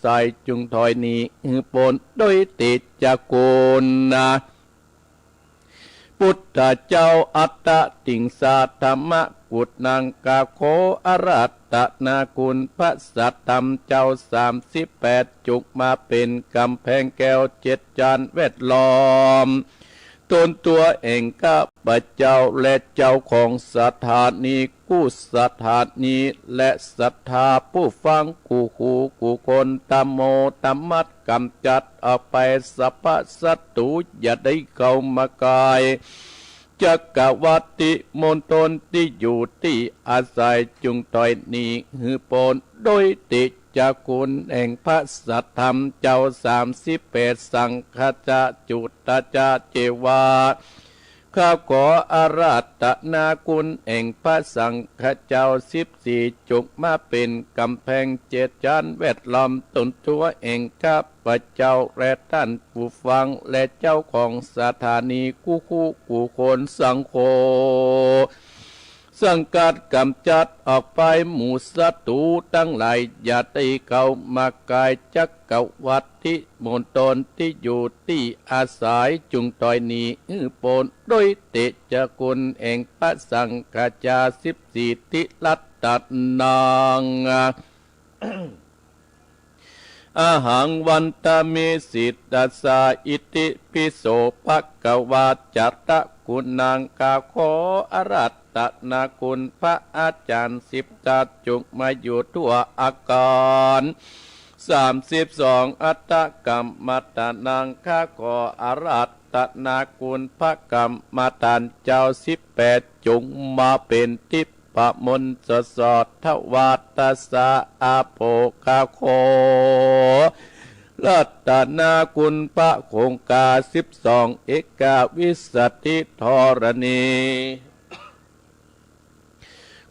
ใส่จุงถอยนี้ปนโดยติจักกุลนะพุทธเจ้าอัตตติงสาธรรมกุฏนังกาโคอรัตตนาคุณพระสัตธรรมเจ้า38จุกมาเป็นกำแพงแก้ว7จานแวดล้อมตนตัวเองข้าพเจ้าและเจ้าของสถานีกู้สถานีและศรัทธาผู้ฟังกูหูกูคนตามโมตามมัดกำจัดออกไปสัพพสัตตุอย่าได้เข้ามากายจักรวัติมณฑลที่อยู่ที่อาศัยจุงต่อยนี้หือปนโดยติจักคุณแห่งพระสัทธรรมเจ้า38สังฆจาจุตจาเจวาข้าขออาราธนาคุณแห่งพระสังฆเจ้า14จุกมาเป็นกำแพง7จานแวดล้อมตนตัวเองข้าพเจ้าและท่านผู้ฟังและเจ้าของสถานีกู้คู่กูคนสังโฆสังกัดกำจัดออกไปหมู่ศัตรูทั้งหลายอย่าได้เข้ามากายจักรวัติมณฑลที่อยู่ที่อาศัยจุงต่อยนี้ปนโดยเตจกุลแห่งพระสังฆจา14ทิลัตตนางอาหังวันตามิสิตตสาอิติปิโสภควาจัตตะคุณนางกาโคอรัตตนาคุณพระอาจารย์10จัดจุกมาอยู่ทั่วอากาศ32อัตตกรรมตานางข้าขออารัตตนาคุณพระกรรมตานเจ้า18จุงมาเป็นทิพมนต์สดทวัตสะอาโภคาโครัตนาคุณพระคงคา12เอกวิสัตติธรณี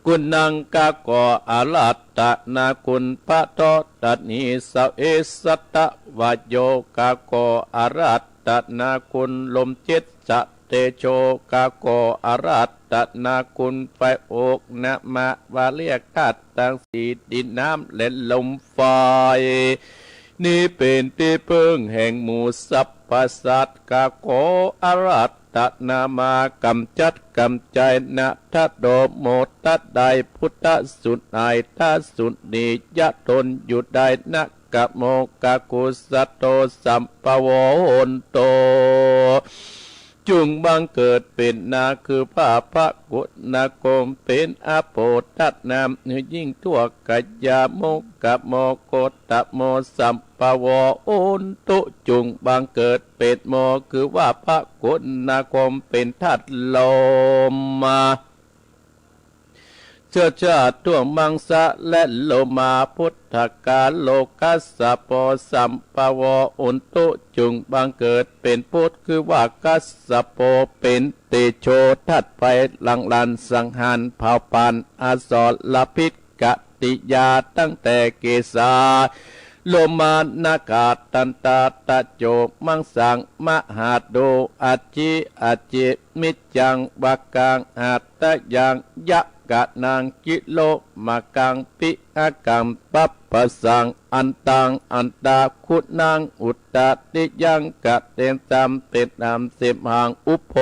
คุณนังกากออารัตตนาคุณพระโตตันีสเอสัตตวโยกากออารัตตนาคุณลมจิตสเตโชกากออารัตตนาคุณไฟอกนะมะวาเลียกัดตังสีดินน้ำและลมไฟนี่เป็นที่พึ่งแห่งหมู่สรรพสัตว์กาโคอารัตตนามากำจัดกำใจนะทัดโดโมตัดใดพุทธสุดไอทัสุดนียะตนอยู่ได้นะกะโมกะกุสัตโตสัมปวโหนโตจุงบังเกิดเป็นนาคือพระกุณโกมเป็นอโปตัดนามยิ่งทั่วกัจยาโมกะโมโกตะโมสัมปวโอนตุจุงบังเกิดเป็นโมคือว่าพระกุณโกมเป็นทัดลมมาเชื้อชาติทั่วมังสะและโลมาพุทธกาลโลกัสสะโปสัมปวอุนตุจุงบังเกิดเป็นพุทธคือว่ากัสสะโปเป็นเตโชทัดไปหลังลันสังหารเผาปานอาสรลพิษกติยาตั้งแต่เกษาโลมานาคาตันตาตะโจมังสังมหาโดอาจิอาจิมิจังวากังอาตะยังยะกะนางกิโลมากังปิอากัมปัปปะสังอันตังอันตาคุณนางอุตตติยังกะเตนตามเตนามเสมหังอุโภ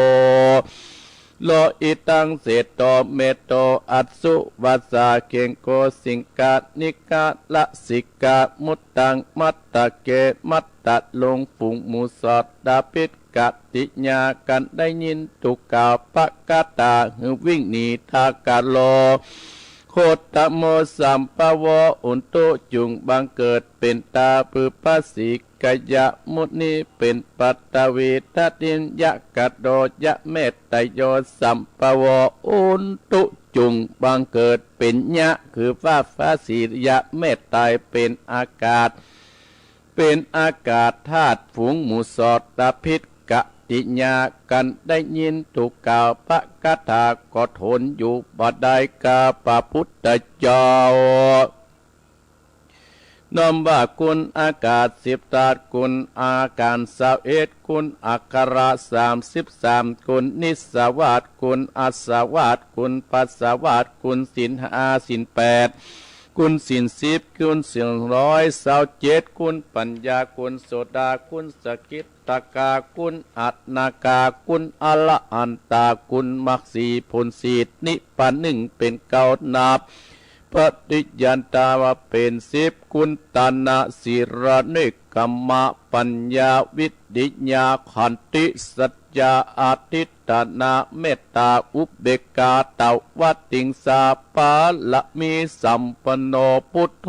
โลอิตังเสโตเมโตอัตสุวัสสาเกงโกสิงกานิกาละสิกามุตตังมัตตะเกมัตตะลงฝุงมูสอดดาปิดกติญากันได้ยินตุกาปะกาตาหือวิ่งหนีทากาโลโคตโมสัมปวอุนตุจุงบังเกิดเป็นตาปุปสิกยะมุนีเป็นปัตตวีทัตินยะกัดโดยะเมตตโยสัมปวอุนตุจุงบังเกิดเป็นยะคือฟ้าสียะเมตตายเป็นอากาศเป็นอากาศธาตุฝูงหมู่สอดตาพิษกติญากันได้ยินถูกกล่าวพระคาถาก็ทนอยู่บ่ได้กาพระพุทธเจ้านอมว่าคุณอากาศ10ตาคุณอาการ21คุณอักขระ33คุณนิสวาสคุณอัสวาสคุณปัสสวาสคุณศีล5ศีล8 คุณศีล10คุณศีล127คุณปัญญาคุณโสดาคุณสกิตตกาคุณอัตนากาคุณอรหันตาคุณมรรคสีผลสีนิพพานหนึ่งเป็นเก้านับปฏิยันตาวาเป็น10คุณตานะศิระเนกกัมมะปัญญาวิริยาขันติสัจจาอาทิตตนาเมตตาอุเบกขาตวัติงสาปาละมีสัมปโนพุทโธ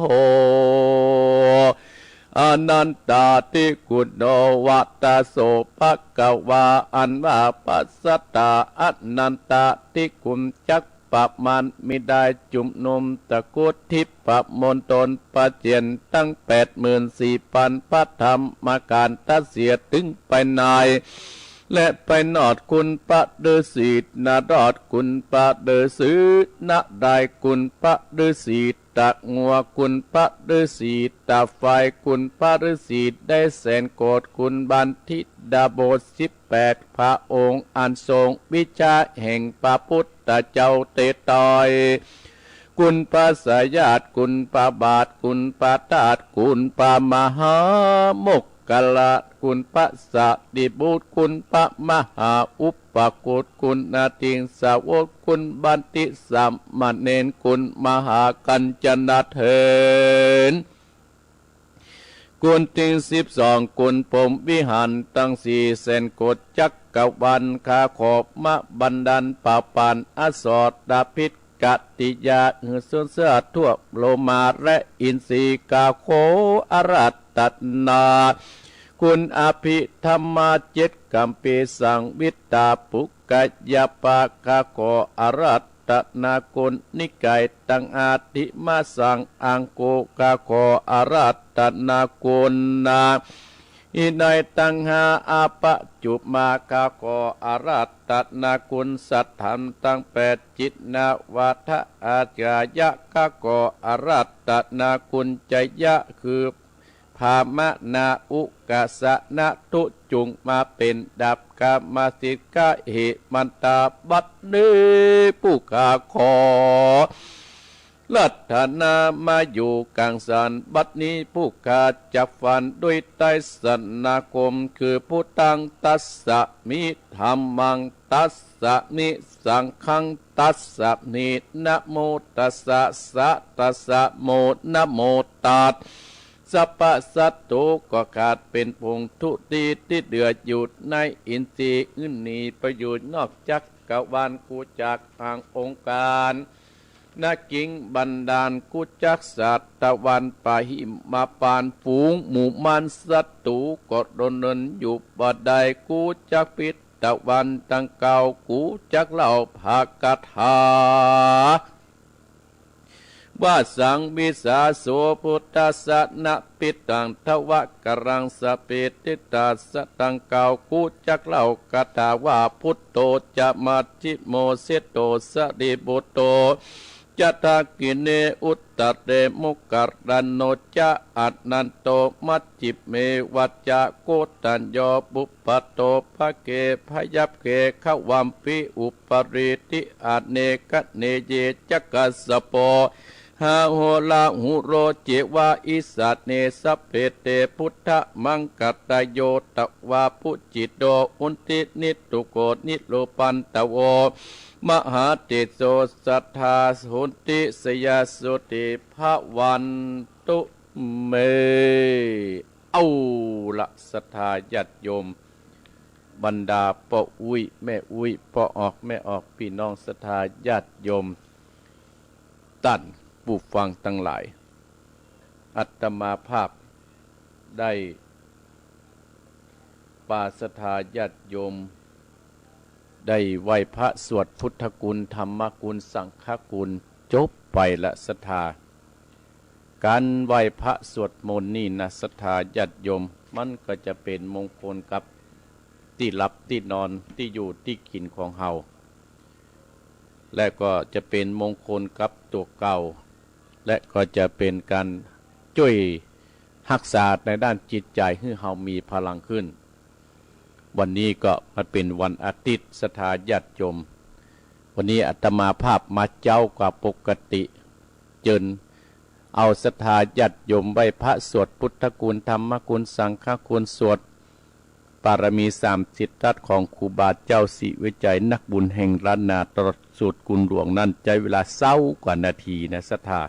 อนันตาติกุณโนวัตโสภะกวาอันว่าปัสสตาอนันตาติกุมจักปะมันมิได้จุมนุมตะกุทิปะมนตนปะเจียนตั้ง84,000พระธรรมการตัดเสียถึงไปในและไปนอดคุณปะเดสีนาดอดคุณปะเดสือนาได้คุณปะเดสีตะงัวคุณปะเดสีตาไฟคุณปะเดสีได้แสนโกดคุณบันทิดาโบ18พระองค์อันทรงวิชาแห่งพระพุทธเจ้าเตตอยคุณปะสยาตคุณปะบาทคุณปะตาดคุณปะมหามกกะละคุณปะสะดิบุตรคุณปะมหาอุปกุตคุณนาติงสาวกคุณบันติสัมมาเนนคุณมหากัญจนาเถินคุณติง12คุณพรหมวิหารตั้ง4 แสนโกฏจักกวันคาขอบมะบันดันป่าปานอสอดดาพิษกติยาหือส่วนเสื้อทั่วโลมาและอินทรีกาโคอรัตตนาคุณอภิธรรมา7กัมปีสังวิตาปุกยาปะกาโกอรัตตนาคุณนิกายตังอาทิมาสังอังโกกาโกอรัตตนาคุณนาอินัยตังหาอาปะจุมาคาโกอารัตตนาคุณสัทธรรมตั้ง8จิตนาวัฏอาจายะคาโกอารัตตนาคุณจยะคือภามะนาอุกาสะนะทุจุงมาเป็นดับกามาสิกะเหมันตาบัดเนผู้ขาขอลัทธนามาอยู่กลางสันบัดนี้ผู้ขาจับฟันด้วยไตสนาคมคือผู้ตั้งตัสสะมิธรรมังตัสสะมิสังฆังตัสสะมินะโมตัสสะสะตัสสะโมนะโมตัสสัพพสัตตุก็ขาดเป็นพงทุตีที่เดือดอยู่ในอินทรีย์อื่นนี้ประโยชน์นอกจากกวานกูจากทางองค์การนักกิงบันดาลกุจักสัตตะวันปะหิมาปานฝูงหมู่มันสัตตุกดดนนอยู่บ่ได้กูจักปิดตะวันตังเก่ากูจักเล่าภากถาว่าสังวิสาโสพุทธัสสะนะปิตังทวะกรังสเปติตาสตังเก่ากูจักเล่ากถาว่าพุทโตจะมัจจิโมเสโตสดิบุตโตจัตตากิเนอุตตะเรมุกัรดันโนจะอัตนันโตมัจจิเมวัจจะโกตัญโยบุปปโตภะเกพยัพเกขวัมปิอุปริติอาเนกเนเยจักกัสสโปหาโหลาหุโรเจวาอิสัตเนสเพเตพุทธมังกัตตโยตวาพุจิตโตอุนตินิตุโกนิโลปันตโวมหาเตโสสัทธาสุติสยาสุติภวันตุเมเอาละศรัทธาญาติโยมบรรดาพ่ออุ้ยแม่อุ้ยพ่อออกแม่ออกพี่น้องศรัทธาญาติโยมตั้นผู้ฟังทั้งหลายอัตมาภาพได้ปาศรัทธาญาติโยมได้ไหว้พระสวดพุทธกุลธรรมกุลสังฆกุลจบไปละศรัทธาการไหว้พระสวดมนต์นี่นะศรัทธาญาติโยมมันก็จะเป็นมงคลกับที่หลับที่นอนที่อยู่ที่กินของเฮาและก็จะเป็นมงคลกับตัวเก่าและก็จะเป็นการช่วยรักษาในด้านจิตใจให้เฮามีพลังขึ้นวันนี้ก็มาเป็นวันอาทิตย์ศรัทธาญาติโยมวันนี้อาตมาภาพมาเจ้ากว่าปกติจน เอาศรัทธาญาติโยมไว้พระสวดพุทธคุณธรรมคุณสังฆคุณสวดปารมี30 ทัศของครูบาเจ้าสิวิจัยนักบุญแห่งล้านนาตรสูตรกุลหลวงนั้นใจเวลาเศร้ากว่านาทีนะศรัทธา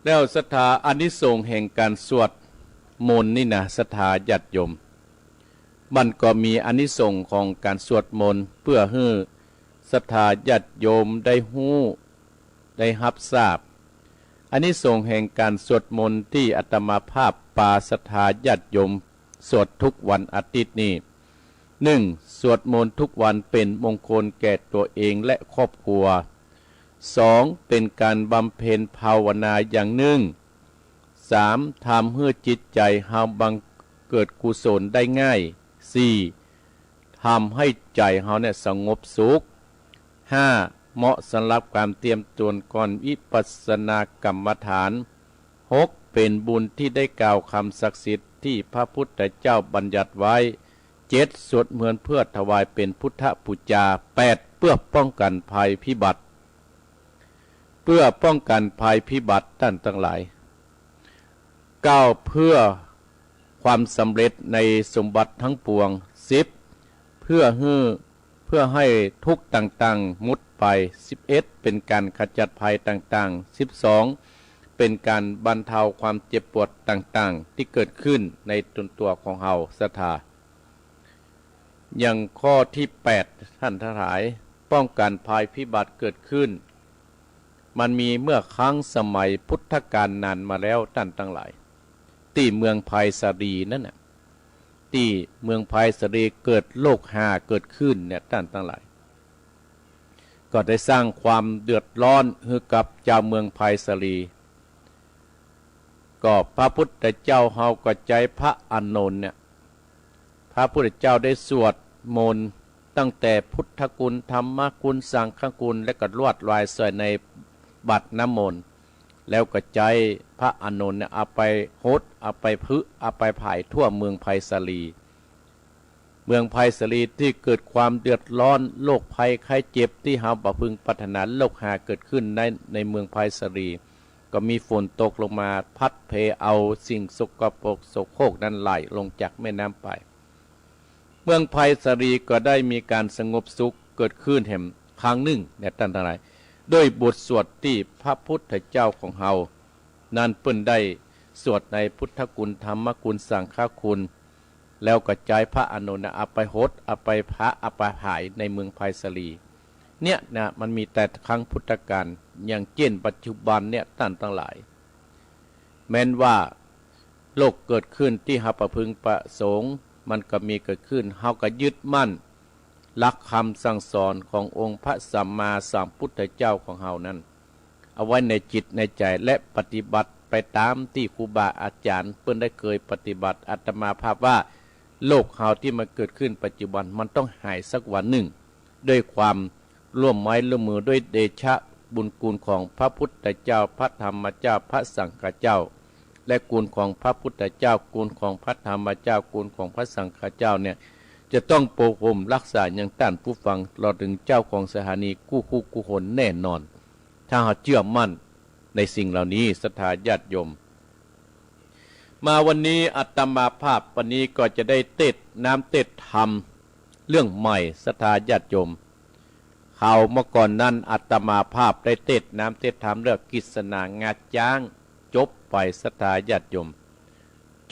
แล้วศรัทธาอานิสงส์แห่งการสวดมนต์นี่นะศรัทธาญาติโยมมันก็มีอานิสงส์ของการสวดมนต์เพื่อให้ศรัทธาญาติโยมได้ฮู้ได้รับทราบอานิสงส์แห่งการสวดมนต์ที่อาตมาภาพปาศรัทธาญาติโยมสวดทุกวันอาทิตย์นี้ 1. สวดมนต์ทุกวันเป็นมงคลแก่ตัวเองและครอบครัว 2. เป็นการบำเพ็ญภาวนาอย่างหนึ่ง 3. ทำให้จิตใจเฮาบังเกิดกุศลได้ง่าย 4. ทำให้ใจเฮาเนี่ยสงบสุข 5. เหมาะสำหรับการเตรียมตัวก่อนวิปัสสนากรรมฐาน 6. เป็นบุญที่ได้กล่าวคำศักดิ์สิทธิ์ที่พระพุทธเจ้าบัญญัติไว้ 7. สวดเหมือนเพื่อถวายเป็นพุทธบูชา 8. เพื่อป้องกันภัยพิบัติเพื่อป้องกันภัยพิบัติท่านทั้งหลาย 9. เพื่อความสำเร็จในสมบัติทั้งปวง 10. เพื่อให้ทุกข์ต่างๆมุดไป 11. เป็นการขจัดภัยต่างๆ 12. เป็นการบรรเทาความเจ็บปวดต่างๆที่เกิดขึ้นในตัวของเฮาศรัทธาอย่างข้อที่ 8 ท่านทั้งหลายป้องกันภัยพิบัติเกิดขึ้นมันมีเมื่อครั้งสมัยพุทธกาลนานมาแล้วท่านทั้งหลายที่เมืองไผ่สาลีนั่นน่ะที่เมืองไผ่สาลีเกิดโรคหาเกิดขึ้นเนี่ยท่านทั้งหลายก็ได้สร้างความเดือดร้อนให้กับเจ้าเมืองไผ่สาลีก็พระพุทธเจ้าเฮาก็ใจพระอานนท์เนี่ยพระพุทธเจ้าได้สวดมนต์ตั้งแต่พุทธคุณธรรมคุณสังฆคุณและก็ลวดลายใส่ในบัตรน้ำมนต์แล้วก็ใจพระอานนท์เนี่ยเอาไปโฮดเอาไปพึเอาไปผายทั่วเมืองไผ่สาลีเมืองไผ่สาลีที่เกิดความเดือดร้อนโรคภัยไข้เจ็บที่เฮาบ่พึงปรารถนาโรคหาเกิดขึ้นในเมืองไผ่สาลีก็มีฝนตกลงมาพัดเพเอาสิ่งสกปรกโสโครกนั้นไหลลงจากแม่น้ำไปเมืองไผ่สาลีก็ได้มีการสงบสุขเกิดขึ้นแห่งครั้งหนึ่งเนี่ยท่านทั้งหลายด้วยบทสวดที่พระพุทธเจ้าของเฮานั้นเปิ้นได้สวดในพุทธคุณธรรมคุณสังฆคุณแล้วก็ใจพระอานนท์เอาไปโฮดเอาไปพระเอาไปหายในเมืองไผ่สาลีเนี่ยนะมันมีแต่ครั้งพุทธกาลอย่างเช่นปัจจุบันเนี่ยท่านทั้งหลายแม้นว่าโลกเกิดขึ้นที่เฮาประพึงประสงค์มันก็มีเกิดขึ้นเฮาก็ยึดมั่นหลักคำสั่งสอนขององค์พระสัมมาสัมพุทธเจ้าของเฮานั้นเอาไว้ในจิตในใจและปฏิบัติไปตามที่ครูบาอาจารย์เพิ่นได้เคยปฏิบัติอาตมาภาพว่าโลกเฮาที่มันเกิดขึ้นปัจจุบันมันต้องหายสักวันหนึ่งด้วยความร่วมไม้ร่วมมือด้วยเดชะบุญกุลของพระพุทธเจ้าพระธรรมเจ้าพระสังฆเจ้าและกุลของพระพุทธเจ้ากุลของพระธรรมเจ้ากุลของพระสังฆเจ้าเนี่ยจะต้องโปรโภมรักษาอย่างต้านผู้ฟังรอถึงเจ้าของสถานีกู้คู่กู้หนแน่นอนถ้าเราเชื่อมั่นในสิ่งเหล่านี้ศรัทธาญาติโยมมาวันนี้อาตมาภาพวันนี้ก็จะได้เทศน้ำเทศธรรมเรื่องใหม่ศรัทธาญาติโยมข่าวเมื่อก่อนนั้นอาตมาภาพได้เทศน้ำเทศธรรมเรื่องกิษณางาจ้างจบไปศรัทธาญาติโยม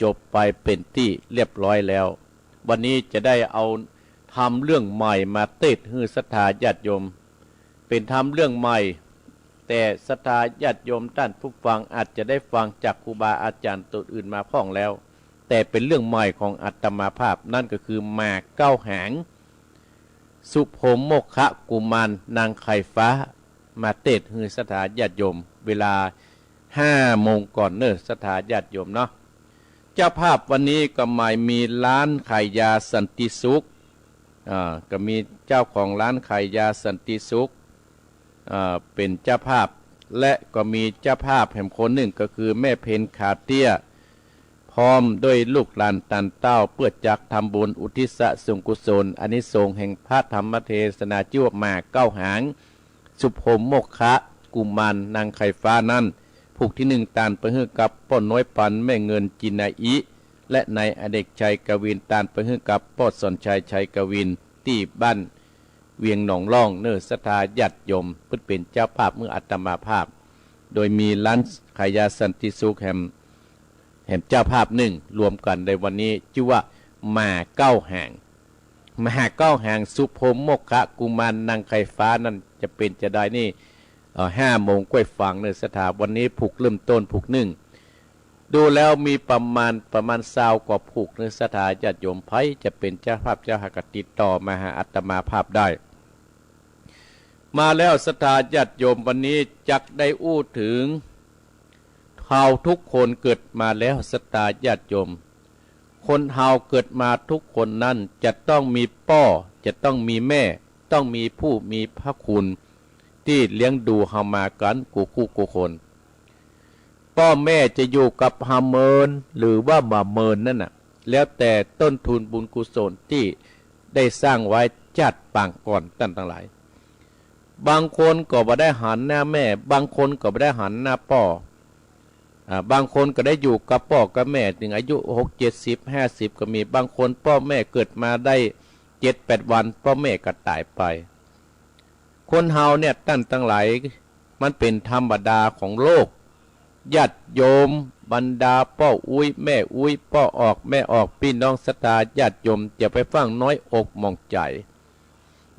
จบไปเป็นที่เรียบร้อยแล้ววันนี้จะได้เอาทำเรื่องใหม่มาเทศให้ศรัทธาญาติโยมเป็นทำเรื่องใหม่แต่ศรัทธาญาติโยมท่านผู้ฟังอาจจะได้ฟังจากครูบาอาจารย์ตัวอื่นมาพ้องแล้วแต่เป็นเรื่องใหม่ของอาตมาภาพนั่นก็คือหมากเก้าหางสุโภมโมคะกุมารนางไข่ฟ้ามาเทศให้ศรัทธาญาติโยมเวลา5 โมงก่อนเนิ่นศรัทธาญาติโยมเนาะเจ้าภาพวันนี้ก็หมายมีร้านขายยาสันติสุขก็มีเจ้าของร้านขายยาสันติสุขเป็นเจ้าภาพและก็มีเจ้าภาพแห่งคนหนึ่งก็คือแม่เพนขาเตี้ยพร้อมด้วยลูกหลานตันเต้าเพื่อจักทำบุญอุทิศส่วนกุศลอานิสงส์แห่งพระธรรมเทศนาชื่อว่าหมากเก้าหางสุโภมโมคะ กุมารนางไข่ฟ้านั้นผูกที่หนึ่งตานไปฮื้อกับป้อน้อยปันแม่เงินจินาอิและนายอเด็กชัยกวินตานไปฮื้อกับป้อสนชัยชัยกวินที่บ้านเวียงหนองล่องเนื้อศรัทธาญาติโยมเพื่อเป็นเจ้าภาพเมื่ออาตมาภาพโดยมีร้านขายยาสันติสุขแห่งเจ้าภาพหนึ่งรวมกันในวันนี้ชื่อว่ามาเก้าแห่งมหาเก้าแห่งสุพมโมกขะกุมารนางไข่ฟ้านั้นจะเป็นจะได้นี่5 โมงกล้วยฝังเนื้อศรัทธาวันนี้ผูกเริ่มต้นผูกหนึ่งดูแล้วมีประมาณ20กว่าผูกเนื้อศรัทธาญาติโยมไผจะเป็นเจ้าภาพเจ้าหากติดต่อมาหาอาตมาภาพได้มาแล้วศรัทธาญาติโยมวันนี้จักได้อู้ถึงเฮาทุกคนเกิดมาแล้วศรัทธาญาติโยมคนเฮาเกิดมาทุกคนนั้นจะต้องมีพ่อจะต้องมีแม่ต้องมีผู้มีพระคุณที่เลี้ยงดูเฮามากันกูคนพ่อแม่จะอยู่กับเฮาเมินหรือว่ามาเมินนั่นน่ะแล้วแต่ต้นทุนบุญกุศลที่ได้สร้างไว้จัดปางก่อนตั้งหลายบางคนก็บ่ได้หันหน้าแม่บางคนก็บ่ได้หันหน้าพ่อบางคนก็ได้อยู่กับพ่อกับแม่ถึงอายุ60 70 50ก็มีบางคนพ่อแม่เกิดมาได้7-8 วันพ่อแม่ก็ตายไปคนเฮาเนี่ยตั้งหลายมันเป็นธรรมดาของโลกญาติโยมบรรดาพ่ออุ้ยแม่อุ้ยพ่อออกแม่ออกพี่น้องศรัทธาญาติโยมจะไปฟังน้อยอกมองใจ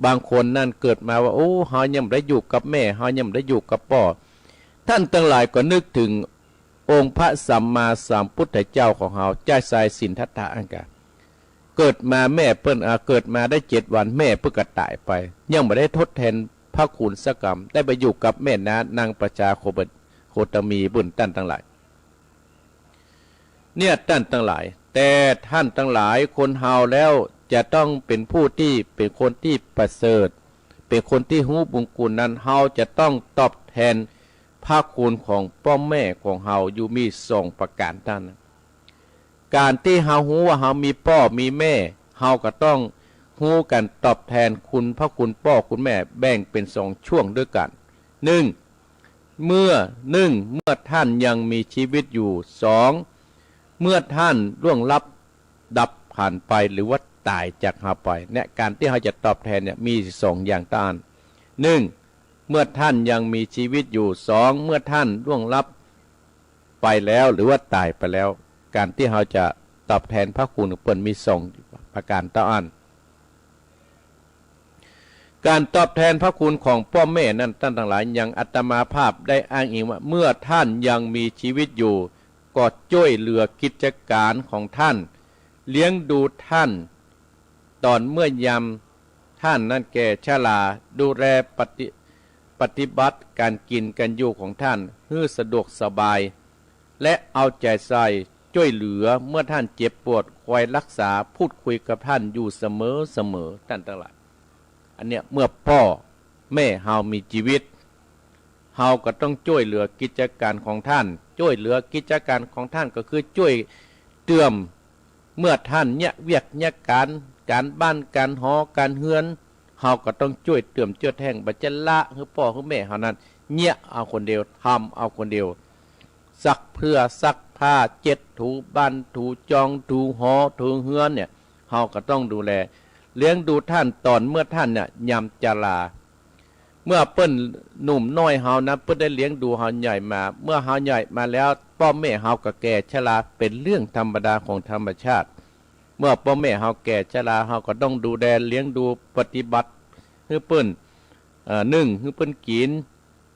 บางคนนั่นเกิดมาว่าโอ้เฮายังได้อยู่กับแม่เฮายังได้อยู่กับพ่อท่านทั้งหลายก็นึกถึงองค์พระสัมมาสัมพุทธเจ้าของเฮาใจสายสินทัตถะอังกะเกิดมาแม่เปิ้นเกิดมาได้7 วันแม่เพิ่นก็ตายไปยังบ่ได้ทดแทนพระคุณสักกรรมได้ไปอยู่กับแม่นางประชาโคตมีบุญท่านทั้งหลายเนี่ยท่านทั้งหลายแต่ท่านทั้งหลายคนเฮาแล้วจะต้องเป็นผู้ที่เป็นคนที่ประเสริฐเป็นคนที่ฮู้บุญคุณนั้นเฮาจะต้องตอบแทนพระคุณของพ่อแม่ของเฮาอยู่มี2 ประการท่านการที่เฮาฮู้ว่าเฮามีพ่อมีแม่เฮาก็ต้องฮู้กันตอบแทนคุณพระคุณพ่อคุณแม่แบ่งเป็น2 ช่วงด้วยกัน1เมื่อท่านยังมีชีวิตอยู่2เมื่อท่านล่วงลับดับผ่านไปหรือว่าตายจากเฮาไปเนี่ยการที่เฮาจะตอบแทนเนี่ยมี2 อย่างต้าน1เมื่อท่านยังมีชีวิตอยู่2เมื่อท่านล่วงลับไปแล้วหรือว่าตายไปแล้วการที่เฮาจะตอบแทนพระคุณเปิ้นมี2 ประการต้านการตอบแทนพระคุณของพ่อแม่นั้นท่านทั้งหลายยังอาตมาภาพได้อ้างอิงว่าเมื่อท่านยังมีชีวิตอยู่ก็ช่วยเหลือกิจการของท่านเลี้ยงดูท่านตอนเมื่อยามท่านนั้นแก่ชราดูแลปฏิบัติการกินกันอยู่ของท่านให้สะดวกสบายและเอาใจใส่ช่วยเหลือเมื่อท่านเจ็บปวดคอยรักษาพูดคุยกับท่านอยู่เสมอท่านทั้งหลายอันเนี้ยเมื่อพ่อแม่เฮามีชีวิตเฮาก็ต้องช่วยเหลือกิจการของท่านช่วยเหลือกิจการของท่านก็คือช่วยเตือมเมื่อท่านเนี่ยเวียกเนี่ยการบ้านการหอการเฮือนเฮาก็ต้องช่วยเตือมเจือแท่งบัจจละคือพ่อคือแม่เฮานั้นเนี่ยเอาคนเดียวทำเอาคนเดียวซักเพื่อซักผ้าเจ็ดถูบ้านถูจองถูหอถูเฮือนเนี่ยเฮาก็ต้องดูแลเลี้ยงดูท่านตอนเมื่อท่านเนี่ยยามจราเมื่อเปิ้นหนุ่มน้อยเฮานะเปิ้นได้เลี้ยงดูเฮาใหญ่มาเมื่อเฮาใหญ่มาแล้วพ่อแม่เฮาก็แก่ชราเป็นเรื่องธรรมดาของธรรมชาติเมื่อพ่อแม่เฮาแก่ชราเฮาก็ต้องดูแลเลี้ยงดูปฏิบัติให้เปิ้นให้เปิ้นกิน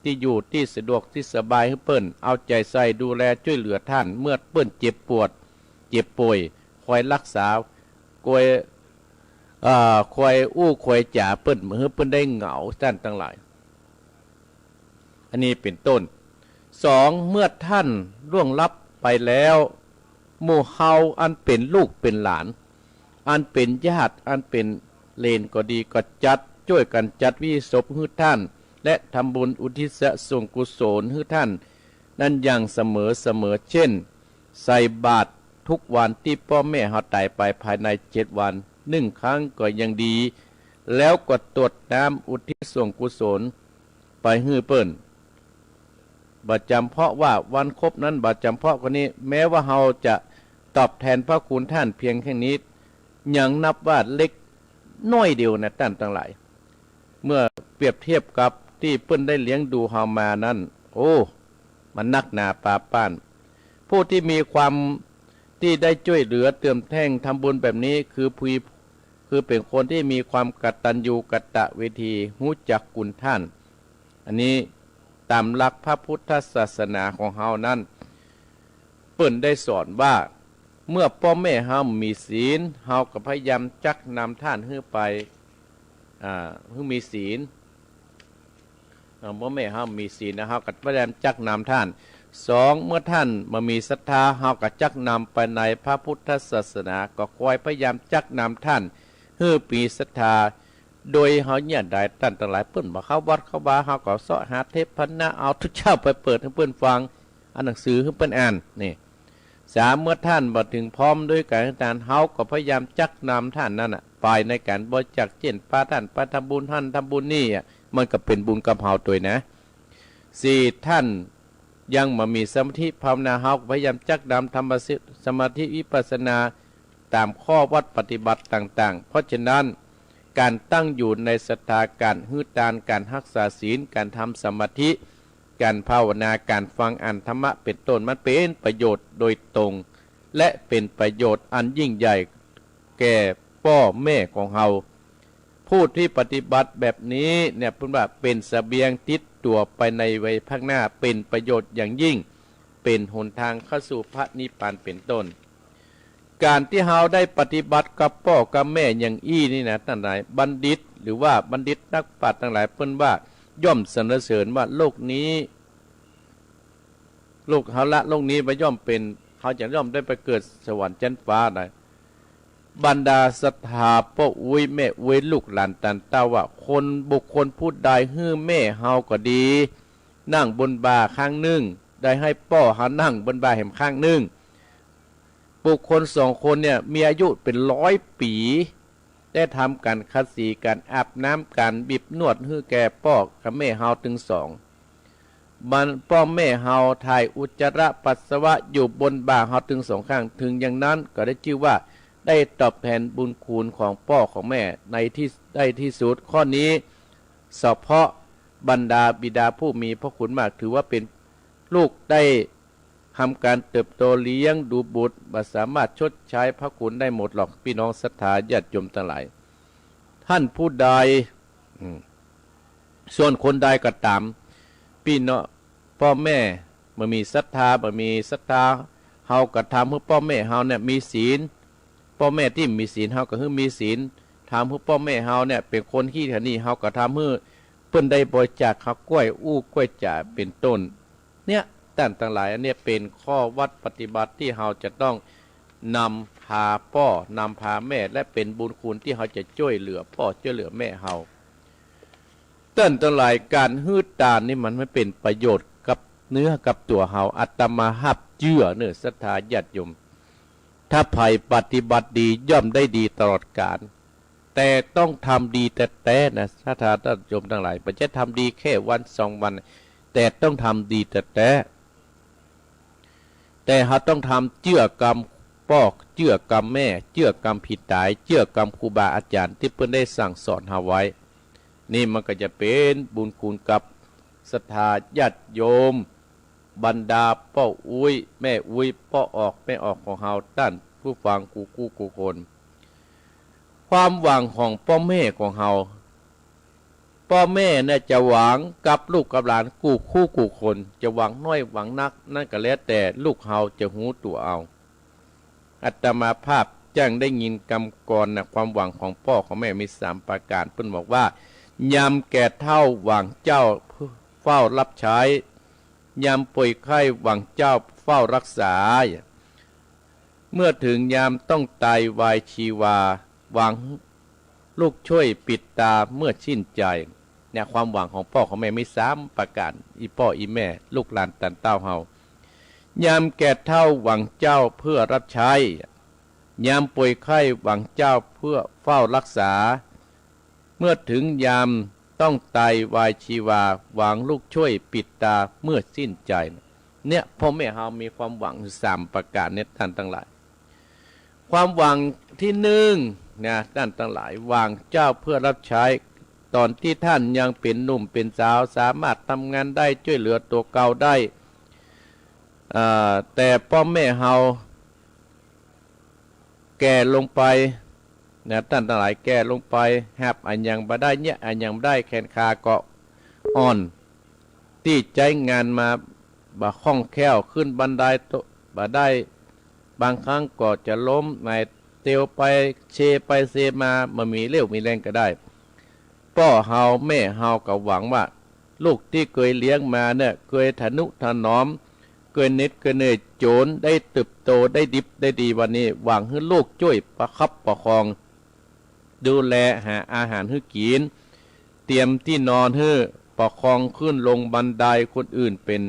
ที่อยู่ที่สะดวกที่สบายให้เปิ้นเอาใจใส่ดูแลช่วยเหลือท่านเมื่อเปิ้นเจ็บปวดเจ็บป่วยคอยรักษาคอยคอยจ่าเปิ้นเมื่อเปิ้นได้เหงาท่านทั้งหลายอันนี้เป็นต้น2เมื่อท่านล่วงลับไปแล้วหมู่เฮาอันเป็นลูกเป็นหลานอันเป็นญาติอันเป็นเลนก็ดีก็จัดช่วยกันจัดวิศพให้ท่านและทำบุญอุทิศส่วนกุศลให้ท่านนั่นอย่างเสมอเช่นใส่บาตรทุกวันที่พ่อแม่เฮาตายไปภายใน7 วัน1 ครั้งก็ยังดีแล้วก็ตรวจน้ำอุทิศส่วนกุศลไปให้เปิ้น บ่จำเพาะว่าวันครบนั้นบ่จำเพาะคนนี้แม้ว่าเราจะตอบแทนพระคุณท่านเพียงแค่นี้ยังนับว่าเล็กน้อยเดียวนะท่านทั้งหลายเมื่อเปรียบเทียบกับที่เปิ้นได้เลี้ยงดูเฮามานั้นโอ้มันนักหนาปาป้านผู้ที่มีความที่ได้ช่วยเหลือเติมแท่งทำบุญแบบนี้คือเป็นคนที่มีความกตัญญูกตเวทีรู้จักคุณท่านอันนี้ตามหลักพระพุทธศาสนาของเฮานั้นเปิ้นได้สอนว่าเมื่อพ่อแม่เฮามีศีลเฮาก็พยายามจักนำท่านให้ไปให้มีศีลพ่อแม่เฮามีศีลนะเฮาก็พยายามจักนำท่านสองเมื่อท่านมามีศรัทธาเฮาก็จักนำไปในพระพุทธศาสนาก็คอยพยายามจักนำท่านให้ปีศรัทธาโดยเฮาเนี่ยได้ท่านทั้งหลายเปิ้นบ่เข้าวัดเข้าบาเฮาก็เสาะหาเทพนะเอาทุกเช้าไปเปิดให้เปิ้นฟังอ่านหนังสือให้เปิ้นอ่านนี่สามเมื่อท่านมาถึงพร้อมด้วยการเฮาก็พยายามจักนำท่านนั่นไปในการบริจาคเช่นป้าท่านไปทำบุญท่านทำบุญนี่มันก็เป็นบุญกับเฮาตัวนะสี่ท่านยังมามีสมาธิภาวนาเฮาพยายามจักนำทำสมาธิวิปัสสนาตามข้อวัดปฏิบัติต่างๆเพราะฉะนั้นการตั้งอยู่ในสถานการหื้อตานการรักษาศีลการทำสมาธิการภาวนาการฟังอ่านธรรมะเป็นต้นมันเป็นประโยชน์โดยตรงและเป็นประโยชน์อันยิ่งใหญ่แก่พ่อแม่ของเฮาผู้ที่ปฏิบัติแบบนี้เนี่ยพูดว่าเป็นเสบียงติดตัวไปในวัยข้างหน้าเป็นประโยชน์อย่างยิ่งเป็นหนทางเข้าสู่พระนิพพานเป็นต้นการที่เฮาได้ปฏิบัติกับพ่อกับแม่อย่างนี่นะท่านหลายบัณฑิตหรือว่าบัณฑิตนักปราชญ์ทั้งหลายเพิ่นว่าย่อมสรรเสริญว่าโลกนี้โลกเฮาละโลกนี้ไปย่อมเป็นเขาจะย่อมได้ไปเกิดสวรรค์ชั้นฟ้าได้บรรดาศรัทธาพ่ออุ้ยแม่อุ้ยลูกหลานตันเต้าว่าคนบุคคลผู้ใดฮื้อแม่เฮาก็ดีนั่งบนบ่าข้างหนึ่งได้ให้พ่อเฮานั่งบนบ่าแห่งข้างหนึ่งบุคคลสองคนเนี่ยมีอายุเป็น100 ปีได้ทำการคัดสีการอาบน้ำการบีบนวดให้แก่พ่อกับแม่เฮาถึงสองมันพ่อแม่เฮาถ่ายอุจจาระปัสสาวะอยู่บนบ่าเฮาถึงสองข้างถึงอย่างนั้นก็ได้ชื่อว่าได้ตอบแทนบุญคุณของพ่อของแม่ในที่ได้ที่สุดข้อนี้เฉพาะบรรดาบิดาผู้มีพระคุณมากถือว่าเป็นลูกได้ทำการเติบโตเลี้ยงดูบุตรบ่สามารถชดใช้พระคุณได้หมดหรอกพี่น้องศรัทธาญาติโยมทั้งหลายท่านผู้ใดส่วนคนใดก็ตามพี่น้องพ่อแม่บ่มีศรัทธาเฮาก็ทำให้พ่อแม่เฮาเนี่ยมีศีลพ่อแม่ที่มีศีลเฮาก็คือมีศีลทำให้พ่อแม่เฮาเนี่ยเป็นคนขี้ขนี่เฮาก็ทำให้เพิ่นได้บริจาคข้าวกล้วยกล้วยจ่าเป็นต้นเนี่ยท่านทั้งหลายอันนี้เป็นข้อวัดปฏิบัติที่เราจะต้องนำพาพ่อนำพาแม่และเป็นบุญคุณที่เราจะช่วยเหลือพ่อช่วยเหลือแม่เราท่านทั้งหลายการฮืดตานี่มันไม่เป็นประโยชน์กับเนื้อกับตัวเราอาตมาหับเชื่อเนื้อศรัทธาญาติโยมถ้าไผ่ปฏิบัติดีย่อมได้ดีตลอดกาลแต่ต้องทำดีแต่นะศรัทธาญาติโยมทั้งหลายไม่ใช่ทำดีแค่วัน2 วันแต่ต้องทำดีแต่เราต้องทำเจื่อกรรมพ่อเจื่อกรรมแม่เจื่อกรรมผิดตายเจื่อกรรมครูบาอาจารย์ที่เพิ่นได้สั่งสอนเราไว้นี่มันก็จะเป็นบุญคุณกับศรัทธาญาติโยมบรรดาพ่ออุ้ยแม่อุ้ยพ่อออกแม่ออกของเราท่านผู้ฟังกูคนความหวังของพ่อแม่ของเราพ่อแม่เนี่ยจะหวังกับลูกกับหลานกูคนจะหวังน้อยหวังนักนั่นก็แล้วแต่ลูกเฮาจะหูตัวเอาอาตมาภาพจ้างได้ยินกำกรนะความหวังของพ่อของแม่มี3 ประการเพิ่นบอกว่ายามแก่เฒ่าหวังเจ้าเฝ้ารับใช้ยามป่วยไข้หวังเจ้าเฝ้ารักษาเมื่อถึงยามต้องตายวายชีวาหวังลูกช่วยปิดตาเมื่อสิ้นใจเนี่ยความหวังของพ่อของแม่มี3 ประการอีพ่ออีแม่ลูกหลานตันเต้าเฮายามแก่เฒ่าหวังเจ้าเพื่อรับใช้ยามป่วยไข้หวังเจ้าเพื่อเฝ้ารักษาเมื่อถึงยาม ต้องตายวายชีวาหวังลูกช่วยปิดตาเมื่อสิ้นใจเนี่ยพ่อแม่เฮามีความหวัง3ประการเนี่ยท่านทั้งหลายความหวังที่1นะท่านทั้งหลายหวังเจ้าเพื่อรับใช้ตอนที่ท่านยังเป็นหนุ่มเป็นสาวสามารถทำงานได้ช่วยเหลือตัวเก่าได้แต่พ่อแม่เฮาแก่ลงไปนะท่านทั้งหลายแก่ลงไปแฮบอันยังบ่ได้เนี่ยอันยังบ่ได้แขนขาก็อ่อนที่ใจงานมาบ่คล่องแคล่วขึ้นบันไดบ่ได้บางครั้งก็จะล้มในเตียวไปเชไปเซมามันมีเลี้ยวมีแรงก็ได้พ่อเฮาแม่เฮาก็หวังว่าลูกที่เคยเลี้ยงมาเนี่ยเคยทนุถนอมเคยนิดเคยเหนื่อยโจรได้เติบโตได้ดิบได้ดีวันนี้หวังให้ลูกช่วยประคับประคองดูแลหาอาหารให้กินเตรียมที่นอนให้ประคองขึ้นลงบันไดคนอื่นเป็น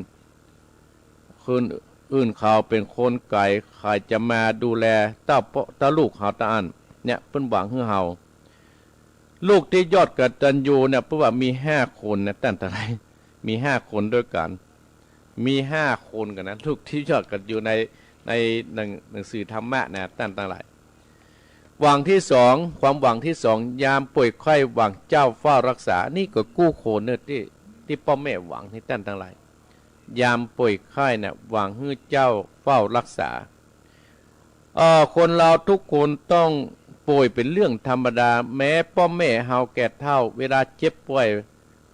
คนอื่นเขาเป็นคนไก่ใครจะมาดูแลเต้าลูกเฮาตาอันเนี่ยเพิ่นหวังให้เฮาลูกที่ยอดกตัญญูเนี่ยเพราะว่ามี5คนนะตั้งแต่ไรมี5คนด้วยกันมี5คนกันนะลูกที่ยอดกตัญญูในหนังสือธรรมะนะตั้งแต่ไรหวังที่2ความหวังที่2ยามป่วยไข้หวังเจ้าเฝ้ารักษานี่ก็กู้โคเนื้อที่พ่อแม่หวังที่ตั้งแต่ไรยามป่วยไข้เนี่ยหวังให้เจ้าเฝ้ารักษาคนเราทุกคนต้องป่วยเป็นเรื่องธรรมดาแม้พ่อแม่เฮาแก่เฒ่าเวลาเจ็บป่วย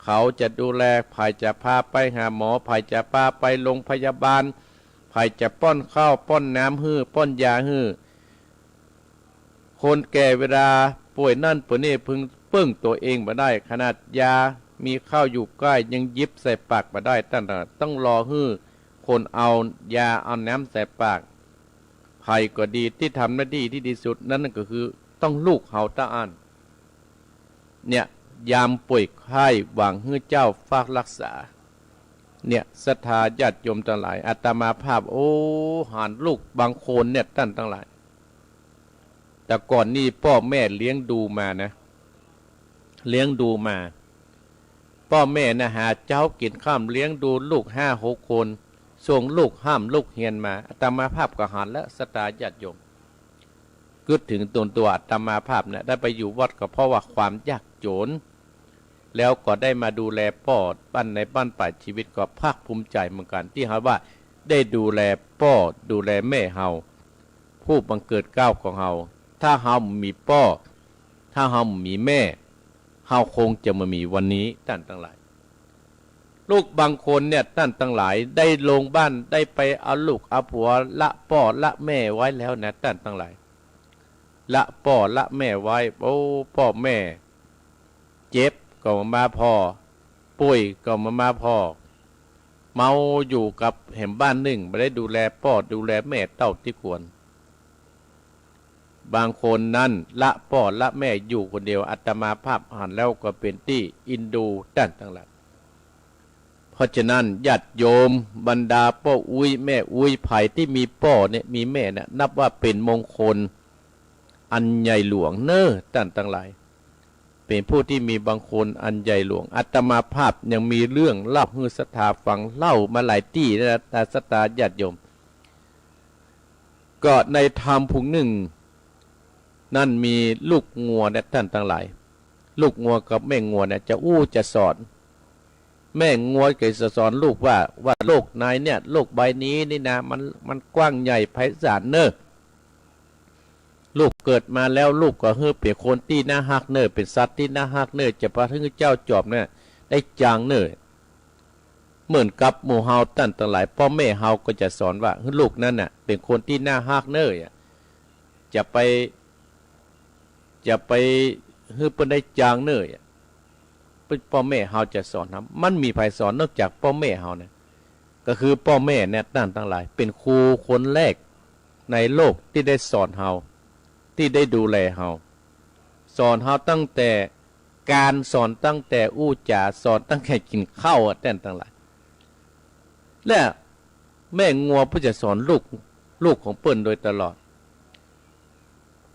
เขาจะดูแลภายจะพาไปหาหมอภายจะพาไปโรงพยาบาลภายจะป้อนข้าวป้อนน้ำฮื้อป้อนยาฮื้อคนแก่เวลาป่วยนั่นป่วยนี่พึงปึ้งตัวเองมาได้ขนาดยามีข้าวอยู่ใกล้ยังยิบใส่ปากมาได้ต้องรอฮื้อคนเอายาเอาน้ำใส่ปากใครก็ดีที่ทำหน้าที่ที่ดีสุดนั่นก็คือต้องลูกเฮาตาอันเนี่ยยามป่วยไข้หวังให้เจ้าฝากรักษาเนี่ยศรัทธาญาติโยมทั้งหลายอาตมาภาพโอ้หานลูกบางคนเนี่ยท่านทั้งหลายแต่ก่อนนี่พ่อแม่เลี้ยงดูมานะเลี้ยงดูมาพ่อแม่นะหาเจ้ากินข้ามเลี้ยงดูลูก5-6 คนส่งลูกห้ามลูกเฮียนมาอาตมาภาพก็หันและศรัทธาญาติโยมกึดถึงตัวอาตมาภาพเนี่ยได้ไปอยู่วัดก็เพราะว่าความยากจนแล้วก็ได้มาดูแลพ่อบ้านในบ้านป่าชีวิตก็ภาคภูมิใจเหมือนกันที่เฮาว่าได้ดูแลพ่อดูแลแม่เฮาผู้บังเกิดเกล้าของเฮาถ้าเฮามีพ่อถ้าเฮามีแม่เฮาคงจะมามีวันนี้ท่านทั้งหลายลูกบางคนเนี่ยท่านทั้งหลายได้ลงบ้านได้ไปเอาลูกเอาผัวละพ่อละแม่ไว้แล้วนะท่านทั้งหลายละพ่อละแม่ไว้โอ้พ่อแม่เจ็บก็มาพ่อป่วยก็มาพ่อเมาอยู่กับแห่มบ้านหนึ่งไม่ได้ดูแลพ่อดูแลแม่เต้าที่ควรบางคนนั้นละพ่อละแม่อยู่คนเดียวอาตมาภาพอ่านแล้วก็เป็นที่อินดูท่านทั้งหลายเพราะฉะนั้นญาติโยมบรรดาพ่ออุ้ยแม่อุ้ยไผ่ที่มีพ่อเนี่ยมีแม่เนี่ยนับว่าเป็นมงคลอันใหญ่หลวงเน้อท่านทั้งหลายเป็นผู้ที่มีบางคนอันใหญ่หลวงอาตมาภาพยังมีเรื่องเล่าให้ศรัทธาฟังเล่ามาหลายที่นะศรัทธาญาติโยมก็ในธรรมพุงหนึ่งนั่นมีลูกงัวเนี่ยท่านทั้งหลายลูกงัวกับแม่งัวเนี่ยจะสอนแม่งัวก็จะสอนลูกว่าโลกนายเนี่ยโลกใบนี้นี่นะมันกว้างใหญ่ไพศาลเน้อลูกเกิดมาแล้วลูกก็เปียคนที่น่าฮักเน้อเป็นสัตว์ที่น่าฮักเน้อจะพระถึงเจ้าจอบเนี่ยได้จางเน้อเหมือนกับหมู่เฮาตั้นทั้งหลายพ่อแม่เฮาก็จะสอนว่าลูกนั่นน่ะเป็นคนที่น่าฮักเน้อจะไปฮือเปิ้นได้จางเน้อพ่อแม่เฮาจะสอนนะมันมีไผสอนนอกจากพ่อแม่เฮาเนี่ยก็คือพ่อแม่เนี่ยตั้นทั้งหลายเป็นครูคนแรกในโลกที่ได้สอนเฮาที่ได้ดูแลเฮาสอนเฮาตั้งแต่การสอนตั้งแต่อู้จาสอนตั้งแต่กินข้าวแต่ทั้งหลายและแม่งัวผู้จะสอนลูกของเปิ้นโดยตลอด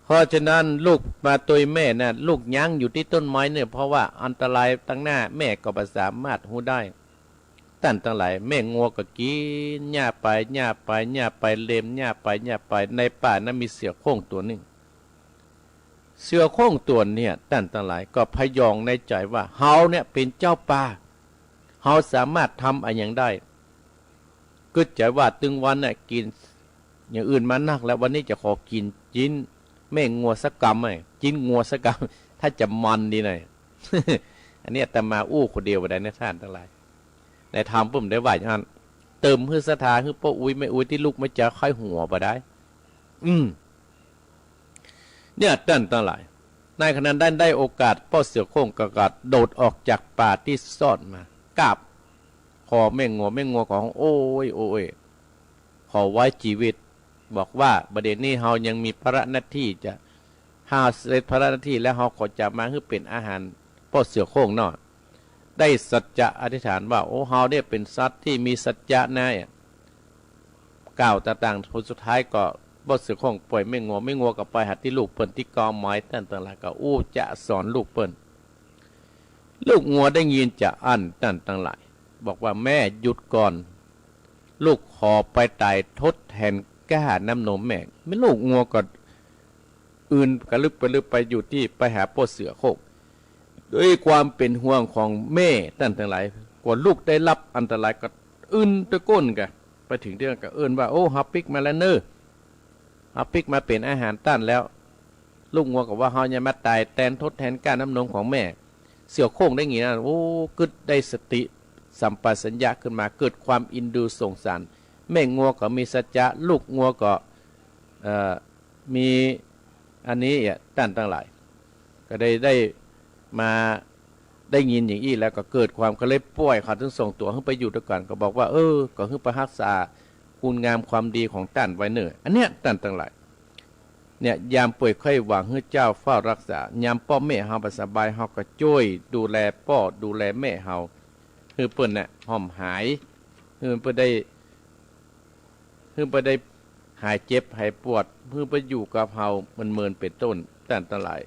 เพราะฉะนั้นลูกมาตัวแม่น่ะลูกยั้งอยู่ที่ต้นไม้เนี่ยเพราะว่าอันตรายตั้งหน้าแม่ก็บ่สามารถหูได้ตั้นตั้งหลายแม่งัวก็กินหญ้าไปหญ้าไปหญ้าไปเล็มหญ้าไปหญ้าไปในป่านั้นมีเสือโคร่งตัวหนึ่งเสือโคร่งตัวเนี่ยตั้นตั้งหลายก็พยองในใจว่าเฮาเนี่ยเป็นเจ้าป่าเฮาสามารถทำอะไรอย่างได้ก็จะว่าตึงวันน่ะกินอย่างอื่นมานักแล้ววันนี้จะขอกินจิ้นแม่งัวสักกำไงจิ้นงัวสักกำถ้าจะมันดีหน่อย อันนี้แต่มาอู้คนเดียวไปได้ในท่านทั้งหลายในธรรมปุ่มได้ว่าอย่างนั้นเติมฮือสถาฮือป้ออุ้ยไม่อุ้ยที่ลูกไม่จะค่อยหัวไปได้เนี่ยตั้นตั้งหลายในขณะนั้นได้โอกาสป้อเสือโคร่งกระกัดโดดออกจากป่าที่ซ่อนมากราบขอแม่งัวของโอ้ยขอไว้ชีวิตบอกว่าประเด็นนี้เฮายังมีภาระหน้าที่จะหาเสร็จภาระหน้าที่แล้วเฮาขอจะมาให้เป็นอาหารป้อเสือโคร่งเนาะได้สัจจะอธิษฐานว่าโอ้เฮาเนี่ยเป็นสัตว์ที่มีสัจจะนะกล่าวต่างๆผลสุดท้ายก็บ่เสือโคร่งปล่อยไม่งัวกับไปหัดที่ลูกเปิ้นที่กอไม้ตั้งต่างหลายก็อู้จะสอนลูกเปิ้นลูกงัวได้ยินจะอั้นตั้งต่างหลายบอกว่าแม่หยุดก่อนลูกขอไปตายทดแทนก้าน้ำนมแม่ไม่ลูกงัวก็อื่นกระลึกไปอยู่ที่ไปหาป้อเสือโคร่งด้วยความเป็นห่วงของแม่ตั้งทั้งหลายกว่าลูกได้รับอันตรายก็ตะก้นกันไปถึงเรื่องก็ว่าโอ้ฮับปิกมาแล้วเนอฮับปิกมาเป็นอาหารต้านแล้วลูกงัวกับว่าเฮาจะมาตายแทนทดแทนการน้ำนมของแม่เสี่ยวโค้งได้งี้นะโอ้กึดได้สติสัมปชัญญะขึ้นมาเกิดความอินดูสงสารแม่งัวก็มีสัจจะลูกงัวก็มีอันนี้ต้านทั้งหลายก็ได้มาได้ยินอย่างอี้แล้วก็เกิดความก็เลยป่วยเขาถึงส่งตัวขึ้นไปอยู่ด้วยกันก็บอกว่าก็ขึ้นไปรักษาคุณงามความดีของต้านไว้เนออันเนี้ยต้านทั้งหลายเนี่ยยามป่วยไข้หวังให้เจ้าเฝ้ารักษายามป้อแม่เฮาบ่สบายเฮาก็ช่วยดูแลป้อดูแลแม่เฮาคือเปิ้นน่ะหอมหายคือเปิ้นได้หายเจ็บหายปวดเพื่อไปอยู่กับเฮามันเมินเป็นต้นต้านทั้งหลาย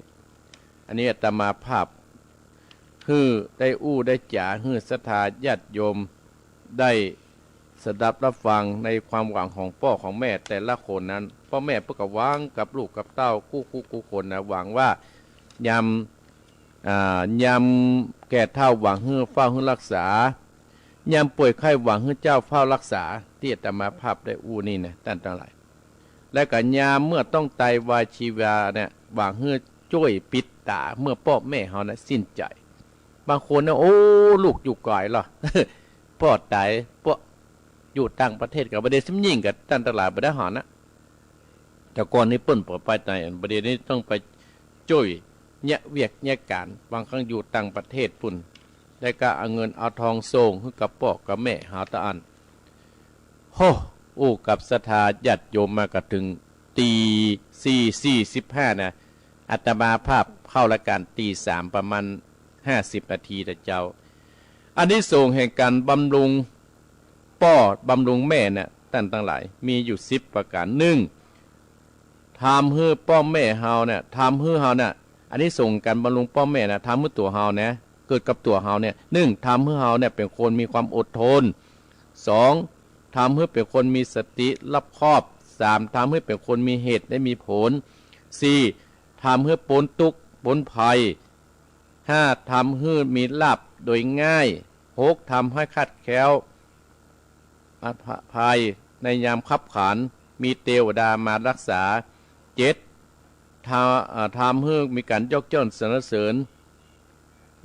อันนี้อาตมาภาพได้ได้จ๋าศรัทธาญาติโยมได้สดับรับฟังในความหวังของพ่อของแม่แต่ละคนนั้นพ่อแม่เพื่อกับหวังกับลูกกับเต้าคู่คนนะหวังว่ายำแก่เท่าหวังเฝ้ารักษายำป่วยไข้หวังเจ้าเฝ้ารักษาที่อาตมาภาพได้นี่นะท่านทั้งหลายและก็ยามเมื่อต้องไตวายชีวาเนี่ยหวังช่วยปิดตาเมื่อพ่อแม่เขานะสิ้นใจบางคนนะโอ้ลูกอยู่ก่อยหรอ พ่อตายพ่ออยู่ต่างประเทศกับประเดี๋ยวซิมยิ่งกับตั้งตลาดประเดี๋ยวหอนะแต่ก่อนนี้ปุ่นปลอดภัยในประเดี๋ยวนี้ต้องไปช่วยเนี่ยเวียกเนี่ยการบางครั้งอยู่ต่างประเทศปุ่นได้ก็เอาเงินเอาทองส่งให้กับพ่อกับแม่หาตาอันโอ้กับศรัทธาญาติโยมมากับถึงตี4:45นะอาตมาภาพเข้ารายการตี3ประมาณ50 นาทีแต่เจ้าอันนี้ส่งแห่งการบำรุงป้อบำรุงแม่เนี่ยตั้งทั้งหลายมีอยู่10 ประการ1ทำให้ป้อแม่เฮาเนี่ยทำให้เฮาเนี่ยอันนี้ส่งการบำรุงป้อแม่นะทำให้ตัวเฮาเนี่ยเกิดกับตัวเฮาเนี่ย1ทำให้เฮาเนี่ยเป็นคนมีความอดทน2ทำให้เป็นคนมีสติรอบคอบ3ทำให้เป็นคนมีเหตุได้มีผล4ทำให้พ้นทุกข์พ้นภัย5ทำให้มีลาภโดยง่าย6ทำให้ขัดแคล้วภัยในยามคับขันมีเทวดามารักษา7ทำให้มีการยกย่องสรรเสริญ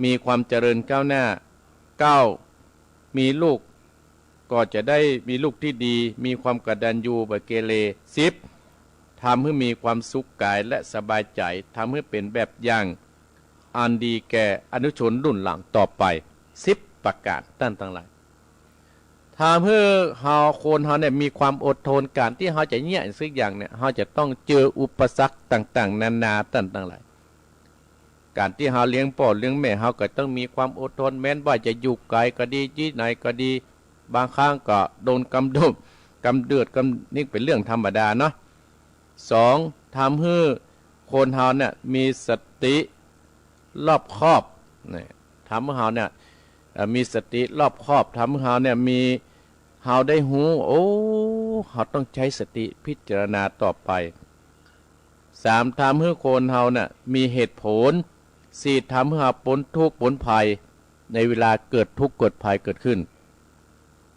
มีความเจริญก้าวหน้า9มีลูกก็จะได้มีลูกที่ดีมีความกตัญญูบ่เกเร10ทำให้มีความสุขกายและสบายใจทำให้เป็นแบบอย่างอันดีแก่อนุชนรุ่นหลังต่อไป10 ประการตั้งทั้งหลายทำให้เฮาคนเฮาเนี่ยมีความอดทนการที่เฮาจะเนี่ยสักอย่างเนี่ยเฮาจะต้องเจออุปสรรคต่างๆนานาตั้งหลายการที่เฮาเลี้ยงพ่อเลี้ยงแม่เฮาก็ต้องมีความอดทนแม้นว่าจะอยู่ไกลก็ดีที่ไหนก็ดีบางครั้งก็โดนกำเดือดนี่เป็นเรื่องธรรมดาเนาะ2ทำให้ คนเฮาเนี่ยมีสติรอบคอบเนี่ยทำให้เฮาเนี่ยมีสติรอบคอบทำให้เฮาเนี่ยมีเฮาได้หูโอ้เฮาต้องใช้สติพิจารณาต่อไป3ทำให้คนเฮาเนี่ยมีเหตุผล4ทำให้เฮาพ้นทุกข์พ้นภัยในเวลาเกิดทุกข์เกิดภัยเกิดขึ้น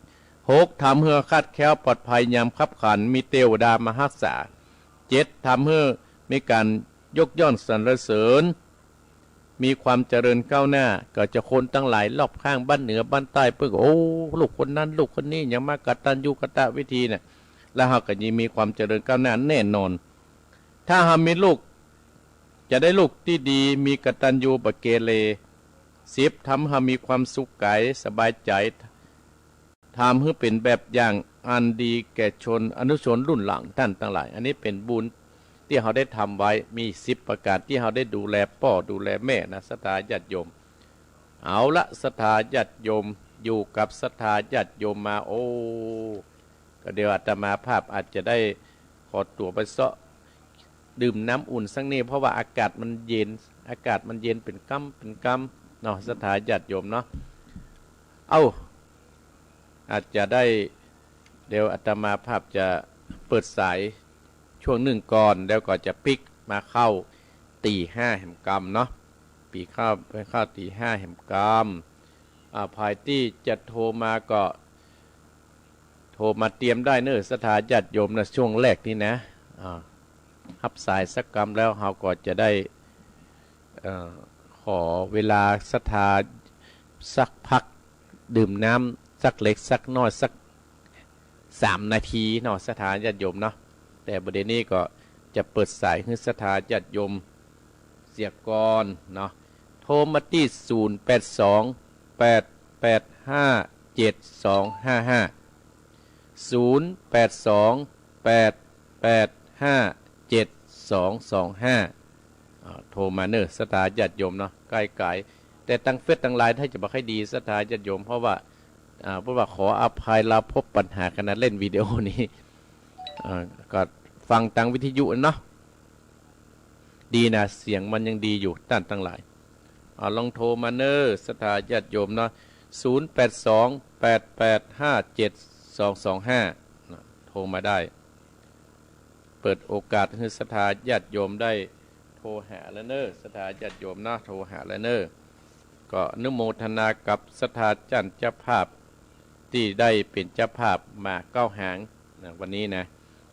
6ทำให้คาดแคล้วปลอดภัยยามคับขันมีเทวดามารักษา7ทำให้มีการยกย่องสรรเสริญมีความเจริญก้าวหน้าก็จะคนตั้งหลายรอบข้างบ้านเหนือบ้านใต้เพื่อโอ้ลูกคนนั้นลูกคนนี้ยังมากตัญญูกตวิธีเนี่ยแล้วเฮาก็ยังมีความเจริญก้าวหน้าแน่นอนถ้าเฮามีลูกจะได้ลูกที่ดีมีกตัญญูบ่เกเร10ทำให้มีความสุขกายสบายใจทำให้เป็นแบบอย่างอันดีแก่ชนอนุชนรุ่นหลังท่านทั้งหลายอันนี้เป็นบุญที่เขาได้ทำไว้มี10ประการที่เขาได้ดูแลพ่อดูแลแม่นะศรัทธาญาติโยมเอาละศรัทธาญาติโยมอยู่กับศรัทธาญาติโยมมาโอ้ก็เดี๋ยวอาตมาภาพอาจจะได้ขอตัวไปเสาะดื่มน้ำอุ่นสักนิดเพราะว่าอากาศมันเย็นเป็นกัมเนาะศรัทธาญาติโยมเนาะเอาอาจจะได้เดี๋ยวอาตมาภาพจะเปิดสายช่วงหนึ่งก่อนแล้วก็จะปิกมาเข้าตีห้าแห่งกรรมเนาะปีเข้าไปเข้าตีห้าแห่งกรรมภายที่จะโทรมาก็โทรมาเตรียมได้เนอะศรัทธาญาติโยมนะช่วงแรกนี่นะรับสายสักกรรมแล้วเราก็จะได้ขอเวลาศรัทธาสักพักดื่มน้ำสักเล็กสักน้อยสัก3 นาทีเนาะศรัทธาญาติโยมเนาะแต่ประเด็นนี้ก็จะเปิดสายให้ศรัทธาญาติโยมเสียก่อนเนาะโทรมาที่โทรมาเนอะศรัทธาญาติโยมเนาะใกล้ๆแต่ตั้งเฟซตั้งไลน์ถ้าจะบอกให้ดีศรัทธาญาติโยมเพราะว่าขออภัยเราพบปัญหาขณะเล่นวิดีโอนี้ก็ฟังทางวิทยุเนาะดีนะเสียงมันยังดีอยู่ด้านตั้งหลายลองโทรมาเนอะศรัทธาญาติโยมเนาะ0828857225โทรมาได้เปิดโอกาสให้ศรัทธาญาติโยมได้โทรหาแล้วเนอะศรัทธาญาติโยมเนาะโทรหาแล้วเนอะก็อนุโมทนากับศรัทธาจันทร์เจ้าภาพที่ได้เป็นเจ้าภาพมา9 หางนะวันนี้นะ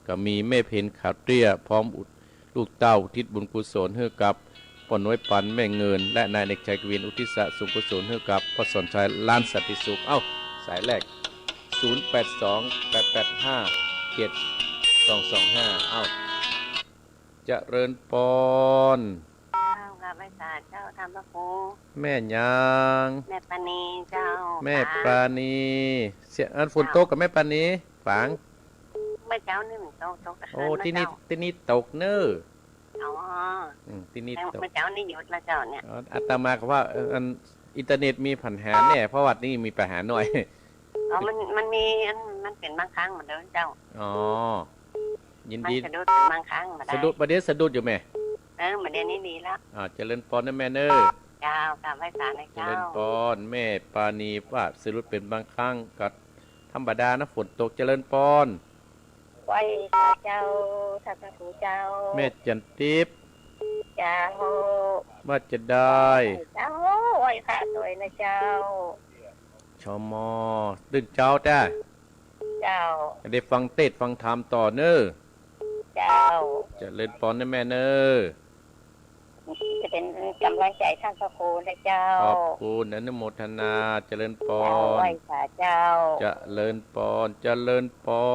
ก็มีแม่เพนขาวเตี้ยพร้อมลูกเต้าทิศบุญกุศลให้กับปนน้อยปันแม่เงินและนายเด็กชายกวินอุทิศสุขกุศลให้กับพ่อสนชัยล้านสันติสุขสายแรก0828857225เจริญปอนข้าพเจ้าเจ้าธรรมภูแม่ยังแม่ปานีเจ้าแม่ปานีเสียงฝนตกกับแม่ปานีฝังเมื่อเช้านี่มันตกโอ้ที่นี่ตกเนอะที่นี่ตกเมื่อเช้านี่หยุดแล้วเจ้าเนี่ยอาตมาก็ว่าอินเทอร์เน็ตมีปัญหาแน่เพราะว่านี่มีปัญหาหน่อยมันมีมันเป็นบางครั้งเหมือนเดิมเจ้ายินดีสะดุดเป็นบางครั้งสะดุดประเดี๋ยวสะดุดอยู่แม่ประเดี๋ยวนี้ดีแล้วเจริญพรนะแม่เนอเจ้ากับไว้สารนะเจ้าเจริญพรแม่ปานีว่าสะดุดเป็นบางครั้งก็ธรรมดานะฝนตกเจริญพรไว้สาเจ้าทักษะเจ้าแม่จันทิพย์เจ้าว่าจะได้เจ้าไว้ค่ะสวยนะเจ้าชมดึงเจ้าจ้าเจ้าได้ฟังเทศฟังธรรมต่อเนอเจ้าจะเล่นปอนนะแม่เนอจะเป็นกำลังใจท่านพระครูนะเจ้าขอบคุณอนุโมทนาเจริญปอนไหว้สาเจ้าเจริญปอนเจริญปอ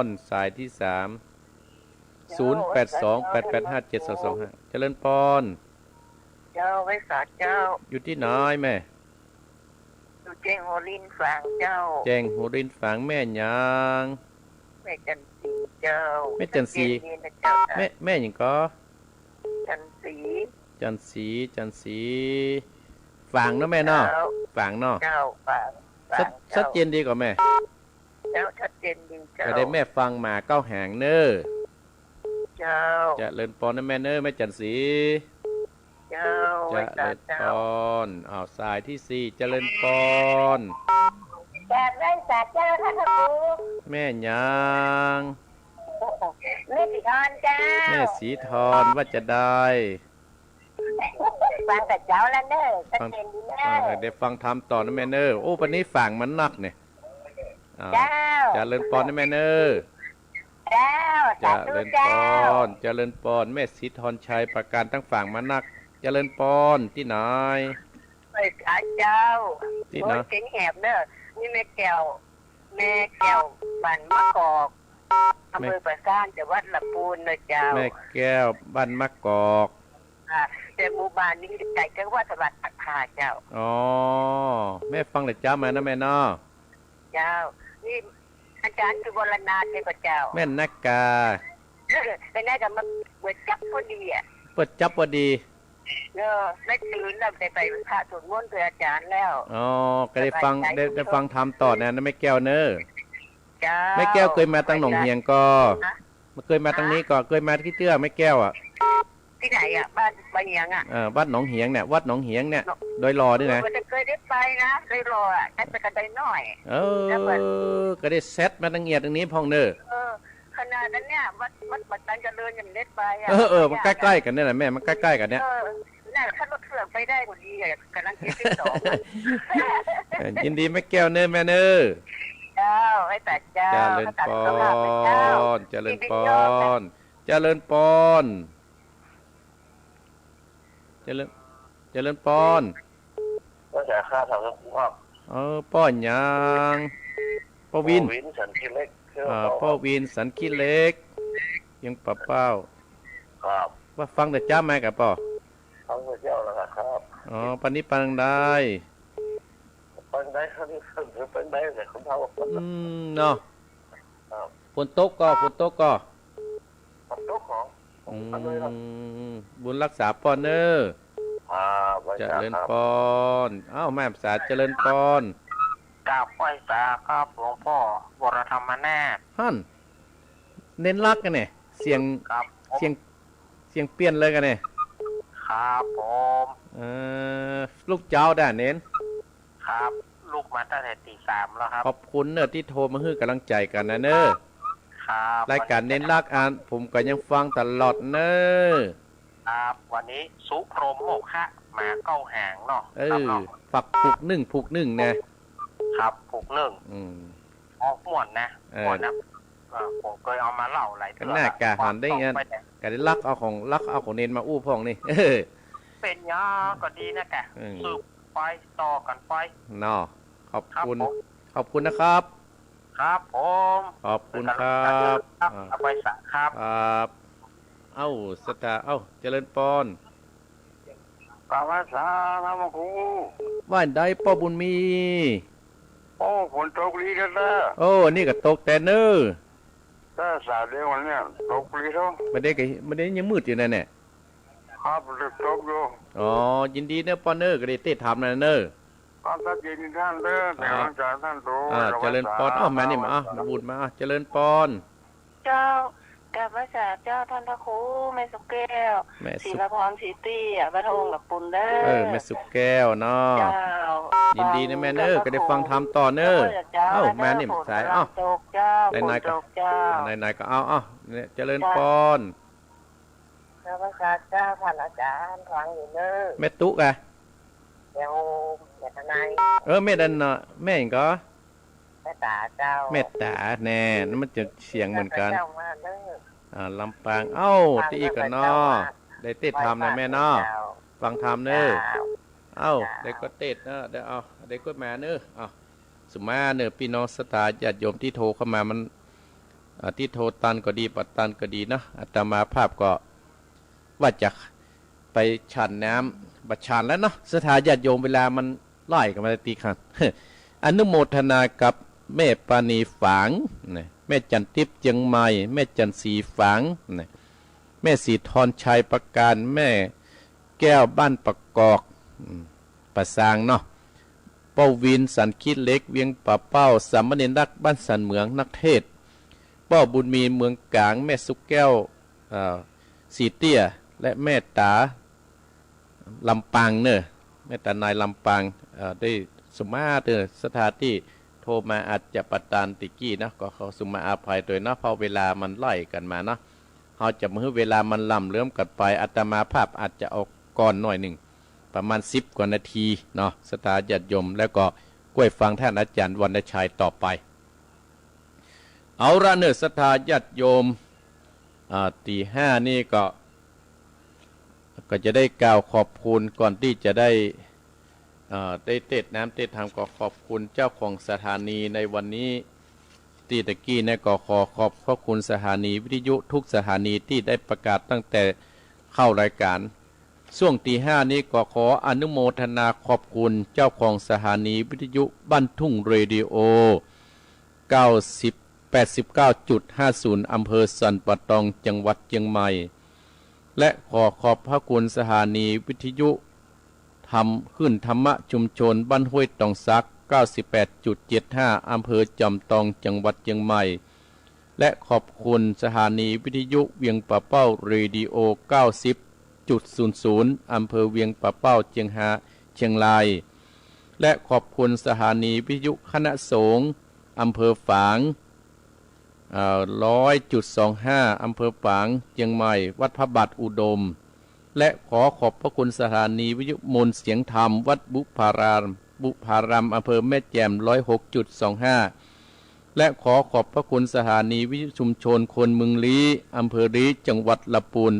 นสายที่0828857225เจริญปอนเจ้าไว้สาเจ้าอยู่ที่ไหนแม่อยู่แจ้งโหรินฝางเจ้าแจ้งโหรินฝางแม่ยังแม่จันสีเจ้าแม่จันสีแม่ยังก็จันสีฝางเนาะแม่เนาะฝางเนาะเจ้าฝางชัดเจนดีกว่าแม่เจ้าชัดเจนดีเจ้าจะได้แม่ฟังมา9 หางเนอ เจ้าจะเลินปอนนะแม่เนอแม่จันสีเจ้าจะเลินปอนสายที่สี่เจริญปอน จากไร่สาเจ้าท่านพระครูแม่ยางแม่สีทอนเจ้าแม่สีทอนว่าจะได้ฟังแต่เจ้าแล้วเนอะชัดเจนดีเนอะเดี๋ยวฟังทำต่อนะแม่เนอโอ้ปันนี้ฝั่งมันนักเนี่ยเจ้าจะเลินปอนนะแม่เนอเจ้าจะเลินปอนจะเลินปอนแม่สีทอนชัยประการทั้งฝั่งมันนักจะเลินปอนที่ไหนไปขาเจ้าที่ไหนเก่งแหบเนอะนี่แม่แก้วบ้านมะกอกอำเภอประสานจังหวัดลำพูนนะเจ้าแม่แก้วบ้านมะกอกแต่หมู่บ้านนี้ไก่จังหวัดสระบุรีเจ้าอ๋อแม่ฟังแต่เจ้ามานะแม่เนาะเจ้านี่อาจารย์คือวรนาถเทพเจ้าแม่นักกาเป็นได้กับมันเปิดจับพอดีอ่ะเปิดจับพอดีไม่ตื่นแล้วได้ไปพระสวดมนต์กับอาจารย์แล้วอ๋อก็ได้ฟังทำต่อนะแม่แก้วเนอะแม่แก้วเคยมาตั้งหนองเฮียงก็เคยมาตั้งนี้ก็เคยมาที่เตื้อแม่แก้วอ่ะที่ไหนอ่ะบ้านเฮียงอ่ะวัดหนองเฮียงเนี่ยวัดหนองเฮียงเนี่ยโดยรอด้วยนะเคยได้ไปนะโดยรออ่ะแต่ไปกันได้น้อยก็ได้เซตมาตั้งเงียดตรงนี้พองเนอะขนาดนั้นเนี่ยวัดบัดตันเจริญอย่างเล็ดไปมันใกล้ๆกันเนี่ยแหละแม่มันใกล้ๆกันเนี่ยน่าถ้ารถเครื่องไปได้กว่านี้กำลังคิดต่อยินดีแม่แก้วเนอะแม่เนอะเจ้าให้แต่เจ้าเจริญปอนเจริญปอนเจริญปอนเจริญปอนก็จะค่าทำทุกว่าป้อนยังป้อวินสันขี้เล็กป้อวินสันขี้เล็กยังป้าเป้าครับว่าฟังแต่จ้าแม่กับป้อฟังแต่เจ้าแล้วครับปันนี้ปังได้ปังได้ครับปังได้แต่คนเท่าเนาะฝนตกก็ฝนตกของบุญรักษาปอนเนอร์เจริญปอนแม่ภาษาเจริญปอนกราบไหว้ตาครับหลวงพ่อวรธรรมนาถฮั่นเน้นรักกันเนี่ยเสียงเปลี่ยนเลยกันเนี่ยครับผมลูกเจ้าได้เน้นครับลูกมาตั้งแต่ตี 3แล้วครับขอบคุณเนอะที่โทรมาให้กำลังใจกันนะเนอะรายการเน้นรักผมก็ยังฟังตลอดเนอะครับวันนี้สุพรหมโมฆะหมาเก้าหางเนาะฝักผูกนึ่งนะครับผูกนึ่งหมวนนะหมวนนะผมเคยเอามาเล่าหลายเรื่องหน้ากะหันได้เงี้ยกะได้ลักเอาของเน้นมาอู้พองนี่เป็นยาก็ดีนะแกสืบไปต่อกันไปเนาะขอบคุณนะครับครับผมขอบคุณครับไปสักครับสตาเจริญปอนกาว่าสาธรรมครูว่านได้ป้อบุญมีฝนตกลีกันนะนี่ก็ตกแต่เนอถ้าสาเดียววันนี้ตกลีเท่าไม่ได้ยังมืดอยู่นั่นแหละครับตกอยู่ยินดีเนอปอนเนอร์ก็ได้เต้ทำนะเนอท่านเจริญท่านเด้อแต่หลังจากท่านโตเจริญปอนมานี่มาบุญมาเจริญปอนเจ้ากับพระศาเจ้าท่านพระครูแม่สุแก้วศิลพรศรีตี้พระทงกับปุณเด้อแม่สุแก้วเนาะยินดีนะแม่เนอก็ได้ฟังทำต่อเนอแม่นี่สายนายก็เนี่ยเจริญปอนพระศาเจ้าท่านอาจารย์ฟังอยู่เนอแม่ตุ๊กอะแม่ทนายแม่ดันเนาะแม่เองก็แม่ตาเจ้าแม่ตาแน่นั่นมันจะเสียงเหมือนกันลำปางตีกันเนาะได้เต้ทำนะแม่เนาะฟังทำเนอได้ก็เต้เนอะได้ก็มาเนอะสมาเนอะพี่น้องสตาญาติโยมที่โทรเข้ามามันที่โทรตันก็ดีปัดตันก็ดีนะอาตมาภาพก็ว่าจะไปฉันน้ำบัดฉันแล้วเนาะสถาญาติโยมเวลามันไล่กันมาตีกันอนุโมทนากับแม่ปานีฝางแม่จันทิพย์เจียงใหม่แม่จันสีฝางแม่สีทรชัยประการแม่แก้วบ้านประกอกประสางเนาะป้าวินสันคิดเล็กเวียงป่าเป้าสามเณรรักบ้านสันเหมืองนักเทศป้าบุญมีเมืองกลางแม่สุกแก้ว สีเตี้ยและแม่ตาลำปางเนอะแม่ตานายลำปางได้สมาเตอสถานที่โทรมาอาจจะประตานติกี้นะก็เขาสุมาอาภัยโดยนะเพราะเวลามันไล่กันมาเนาะเขาจะมือเวลามันล่ำเลื่อมกันไปอาตมาภาพอาจจะเอาก่อนหน่อยหนึ่งประมาณ10 กว่านาทีเนาะสถานญาติโยมแล้วก็กล้วยฟังท่านอาจารย์วรรณชัยต่อไปเอาละเนอสถานญาติโยมตี 5นี่ก็จะได้กล่าวขอบคุณก่อนที่จะได้เทศน้ำเทศธรรมก็ขอบคุณเจ้าของสถานีในวันนี้ที่ตะกี้เนี่ยก็ขอบพระคุณสถานีวิทยุทุกสถานีที่ได้ประกาศตั้งแต่เข้ารายการช่วงตี 5นี้ก็ขออนุโมทนาขอบคุณเจ้าของสถานีวิทยุบ้านทุ่งเรดิโอ 89.50 อำเภอสันปะตองจังหวัดเชียงใหม่และขอบพระคุณสถานีวิทยุทำขึ้นธรรมะชุมชนบ้านห้วยตองซัก 98.75 อำเภอจอมตองจังหวัดเชียงใหม่และขอบคุณสถานีวิทยุเวียงป่าเป้าเรดิโอ 90.00 อำเภอเวียงป่าเป้าเชียงรายและขอบคุณสถานีวิทยุคณะสงฆ์อำเภอฝาง100.25 อำเภอฝางเชียงใหม่วัดพระบาทอุดมและขอบพระคุณสถานีวิทยุมนต์เสียงธรรมวัดบุพารามอำเภอแม่แจ่ม 106.25 และขอบพระคุณสถานีวิทยุชุมชนคนเมืองลี้อำเภอลี้จังหวัดลำพูน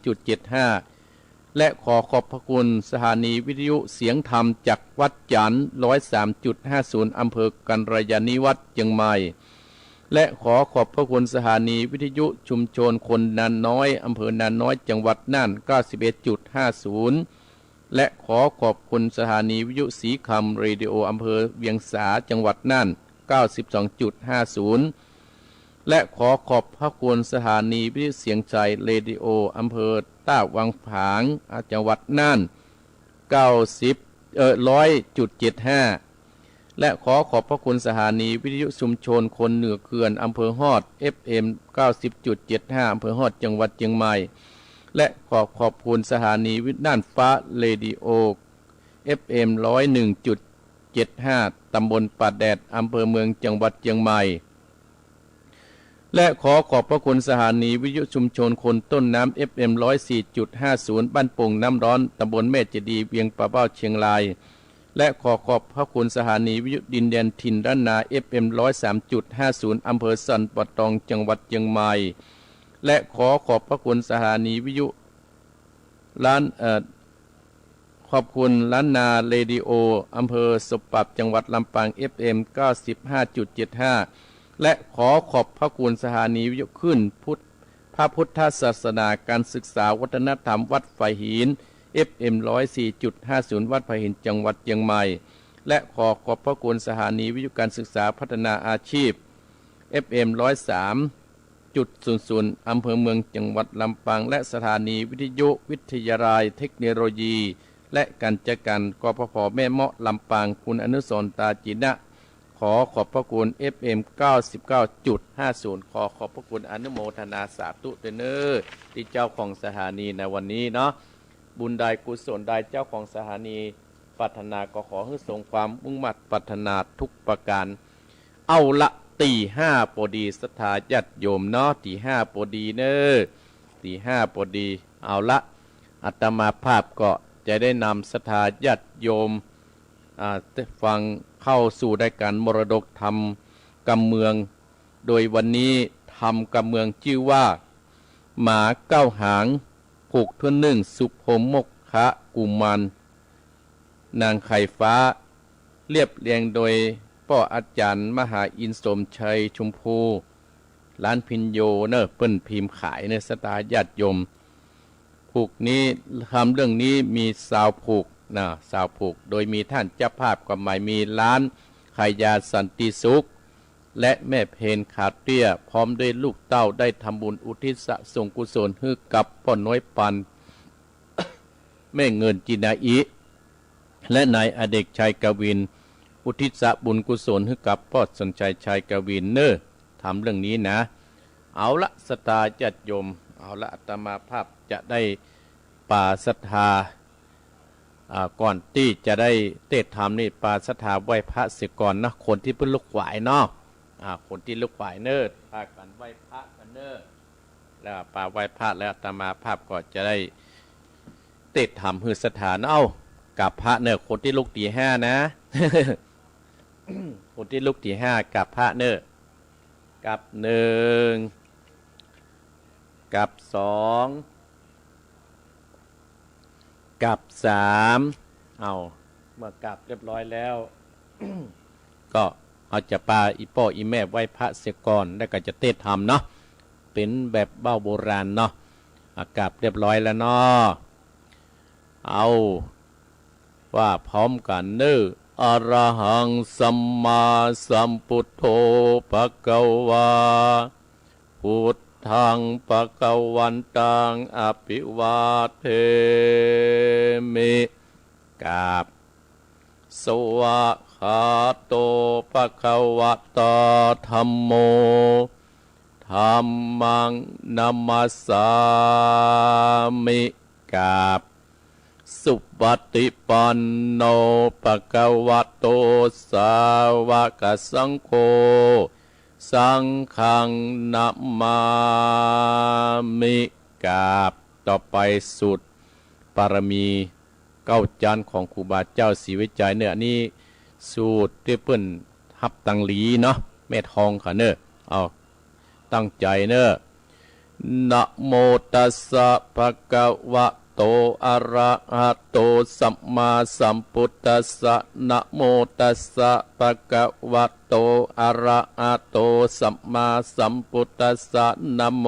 103.75 และขอบพระคุณสถานีวิทยุเสียงธรรมจากวัดจันทร์ 103.50 อำเภอกันรยานิวัฒน์เชียงใหม่และขอบพระคุณสถานีวิทยุชุมชนคนนานน้อยอำเภอนานน้อยจังหวัดน่าน 91.50 และขอบคุณสถานีวิทยุสีคำเรดิโออำเภอเวียงสาจังหวัดน่าน 92.50 และขอบพระคุณสถานีวิทยุเสียงใจเรดิโออำเภอต้าวังผางจังหวัดน่าน 100.75และขอบพระคุณสถานีวิทยุชุมชนคนเหนือเขื่อนอำเภอฮอด FM 90.75 อำเภอฮอดจังหวัดเชียงใหม่และขอบคุณสถานีวิทยุน่านฟ้าเรดิโอ FM 101.75 ตำบลป่าแดดอำเภอเมืองจังหวัดเชียงใหม่และขอบพระคุณสถานีวิทยุชุมชนคนต้นน้ำ FM 104.50 บ้านโป่งน้ำร้อนตำบลแม่เจดีย์เวียงป่าเป้าเชียงรายและขอบพระคุณสถานีวิทยุดินแดนถิ่นด้านนา FM 103.50 อำเภอสันปะตองจังหวัดเชียงใหม่และขอบพระคุณสถานีวิทยุขอบคุณล้านนาเรดิโออำเภอสบปรับจังหวัดลำปาง FM 95.75 และขอบพระคุณสถานีวิทยุขึ้นพระพุทธศาสนาการศึกษาวัฒนธรรมวัดไฟหินFM 104.50 วัดไผ่หินจังหวัดเชียงใหม่และขอบพระคุณสถานีวิทยุการศึกษาพัฒนาอาชีพ FM 103.00 อำเภอเมืองจังหวัดลำปางและสถานีวิทยุวิทยาลัยเทคโนโลยีและการจัดการกพพแม่เมาะลำปางคุณอนุสรณ์ตาจีนะขอบพระคุณ FM 99.50 ขอบพระคุณอนุโมทนาสาธุด้วยเน้อที่เจ้าของสถานีในวันนี้เนาะบุญใดกุศลใดเจ้าของสถานีปรารถนาก็ขอให้ทรงความมุ่งมั่นปรารถนาทุกประการเอาละตี 5พอดีศรัทธาญาติโยมเนาะตี 5พอดีเนอตี 5พอดีเอาละอาตมาภาพก็จะได้นำศรัทธาญาติโยมฟังเข้าสู่รายการมรดกธรรมกำเมืองโดยวันนี้ธรรมกำเมืองชื่อว่าหมาเก้าหางผูกทุ่นหนึ่งสุภมกคะกุมันนางไข่ฟ้าเรียบเรียงโดยพ่ออาจารย์มหาอินทร์สมชัยชมพูร้านพินโยเนอเปิ้นพิมพ์ขายในสตาญาติโยมผูกนี้ทำเรื่องนี้มีสาวผูกสาวผูกโดยมีท่านเจ้าภาพกับหมายมีร้านขายยาสันติสุขและแม่เพนขาเตี้ยพร้อมด้วยลูกเต้าได้ทำบุญอุทิศส่งกุศลให้กับพ่อน้อยปัน แม่เงินจินาอิและนายอเดกชัยกวินอุทิศบุญกุศลให้กับพ่อสนชัยชัยกวินเนอทำเรื่องนี้นะเอาละสตาญาติโยม เอาละอาตมาภาพจะได้ป่าศรัทธาก่อนที่จะได้เทศธรรมนี่ป่าศรัทธาไหว้พระเสียก่อนนะคนที่เพิ่งลุกไหวเนาะคนที่ลุกไหวเนิดพากันไหว้พระกันเนิดแล้วป่าไหว้พระแล้วอาตมาภาพก็จะได้เทศธรรมฮือศรัทธาเนาะกับพระเนิดคนที่ลุกตีห้านะ คนที่ลุกตีห้ากับพระเนิดกับหนึ่งกับสองกับสามเอาเมื่อกลับเรียบร้อยแล้ว ก็เอาจะปาอีพ่ออีแม่ไหว้พระเสียก่อนแล้วก็จะเทศธรรมเนาะเป็นแบบเบ้าโบราณเนาะกลับเรียบร้อยแล้วเนาะเอาว่าพร้อมกันเน้ออะระหังสัมมาสัมพุทโธภะคะวาพุทธังภะคะวันตังอภิวาเทมิกราบสวะคาโตภะคะวะตาธัมโมธัมมังนัมมัสสามิกราบสุปฏิปันโนภะคะวะโตสาวกสังโฆสังฆังนัมมามิกราบต่อไปสุดปารมีเก้าจานของครูบาเจ้าศรีวิจัยเนี่ยนี่สูตรที่เปิ้นฮับตังหลีเนาะแม่ทองค่ะเนอะเอาตั้งใจเนอะนะโมตัสสะภะคะวะโตอะระหะโตสัมมาสัมพุทธัสสะนะโมตัสสะภะคะวะโตอะระหะโตสัมมาสัมพุทธัสสะนะโม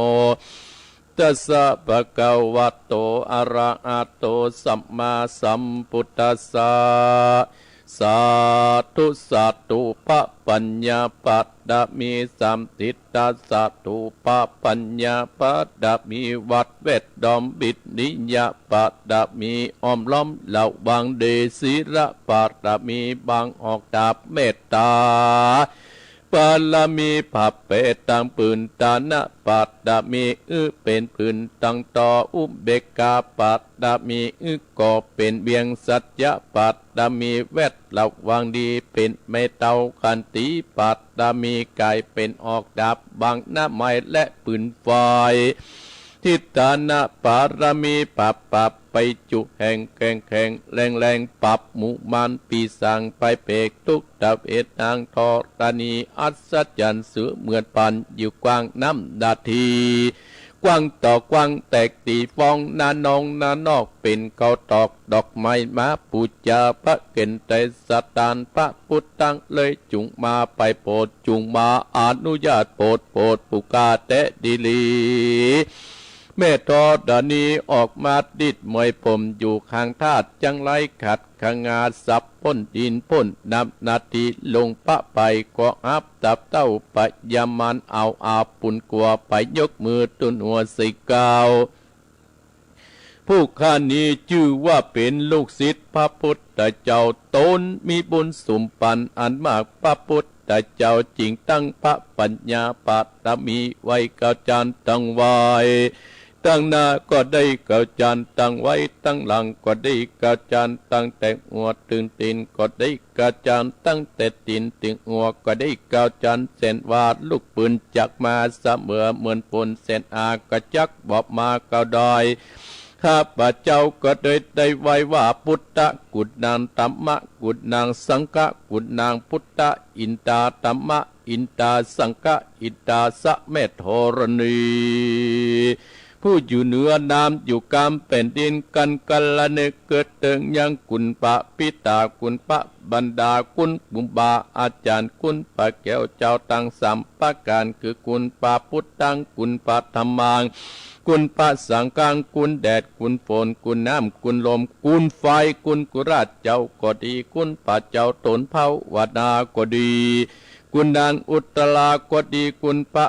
ตัสสะภะคะวะโตอะระหะโตสัมมาสัมพุทธัสสะสาธุสาธุปะปัญญาปัตตมีสัมทิตาสาธุปะปัญญาปัตตมีวัดเวทดอมบิดนิยปัตตมีอ้อมล้อมเหล่าบางเดศิระปัตตมีบางออกดาบเมตตาปาลามีผับเปตังปืนตานะปัตตมีเป็นปืนตังต่ออุเบกขาปัตตมีก็เป็นเบียงสัจจะปัตตมีเวทระวังดีเป็นไม่เต้าคันตีปัตตมีกายเป็นออกดาบบางหน้าไม้และปืนไฟทิฏฐานะปารมีปับไปจุแห่งแข่งแรงปับหมู่มันปีสังไปเปกทุกดับเอ็ดนางทอตานีอัศจรรย์เสือเหมือนปันอยู่กว้างน้ำนาทีกว้างต่อกว้างแตกตีฟองนานองนานอกเป็นเขาตอกดอกไม้มาปูจาพระเก่นใจสตานพระพุทธังเลยจุงมาไปโปรดจุงมาอนุญาตโปรดปุกาเตดิลีแม่ทอดานีออกมาดิดมวยผมอยู่ข้างธาตุจังไรขัดขงาสับพ้นดินพ้นนำนาทีลงปะไปก็อับตับเต้าปะยามันเอาอาปุ่นกลัวไปยกมือตุนหัวสิกาวผู้ข้านี้ชื่อว่าเป็นลูกศิษย์พระพุทธเจ้าตนมีบุญสุมปันอันมากพระพุทธเจ้าจริงตั้งพระปัญญาปัตตมีไว้กาจานตั้งไว้ตั้งหน้าก็ได้กาจานตั้งไว้ตั้งหลังก็ได้กาจานตั้งแต่หัวถึงตีนก็ได้กาจานตั้งแต่ตีนถึงหัวก็ได้กาจานเส้นวาดลูกปืนจักมาเสมอเหมือนปนเส้นอากระจักบอกมาเกาดอยข้าพระเจ้าก็ได้ไว้ว่าพุทธกุฎนางธรรมะกุฎนางสังฆกุฎนางพุทธอินตาธรรมะอินตาสังฆอินตาสะเมธธรณีผู้อยู่เหนือน้ำอยู่กลางแผ่นดินกันกัลเนเกิดเติงยังกุณปะปิตากุณปะบรรดากุณบุบาอาจารย์กุณปะแก้วเจ้าตังสัมปะการคือกุณปะพุทธังกุณปะธรรมังกุณปะสังฆังกุณแดดกุณฝนกุณน้ำกุณลมกุณไฟกุณกุราชเจ้าก็ดีกุณปะเจ้าตนเผาวนาก็ดีกุณนางอุตลาก็ดีกุณปะ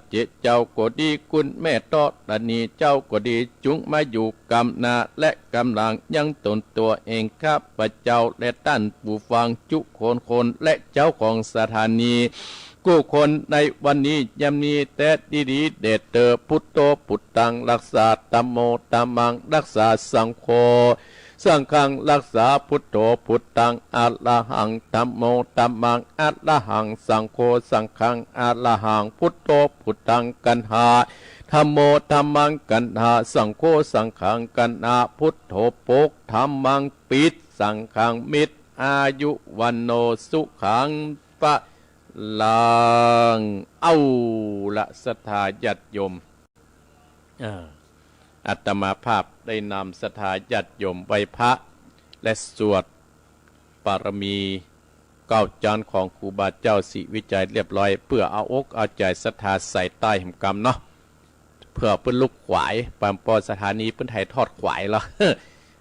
เจเจ้าก็ดีกุณแม่ตอดนีเจ้าก็ดีจุงมาอยู่กำนาและกำลังยังตนตัวเองข้าพเจ้าและท่านผู้ฟังจุคนและเจ้าของสถานี กู้คนในวันนี้ยำนี้แต่ดีเดชเตอพุทโธพุทธังรักษาธัมโมธัมมังรักษาสังโฆสังฆังรักษาพุทโธพุทธังอะระหังธัมโมธัมมังอะระหังสังโฆสังฆังอะระหังพุทโธพุทธังกันหาธัมโมธัมมังกันหาสังโฆสังฆังกันหาพุทโธปกธัมมังปิดสังฆังมิตรอายุวันโนสุขังปะลังเอาละศรัทธาญาติโยมอาตมาภาพได้นำศรัทธาญาติโยมไหว้พระและสวดปารมีเก้าจานของครูบาเจ้าศิวิจัยเรียบร้อยเพื่อเอาอกเอาใจศรัทธาใส่ใต้แห่งกรรมเนาะเพื่อเพื่อลูกขวายปามปอสถานีเพื่อไทยทอดขวายละ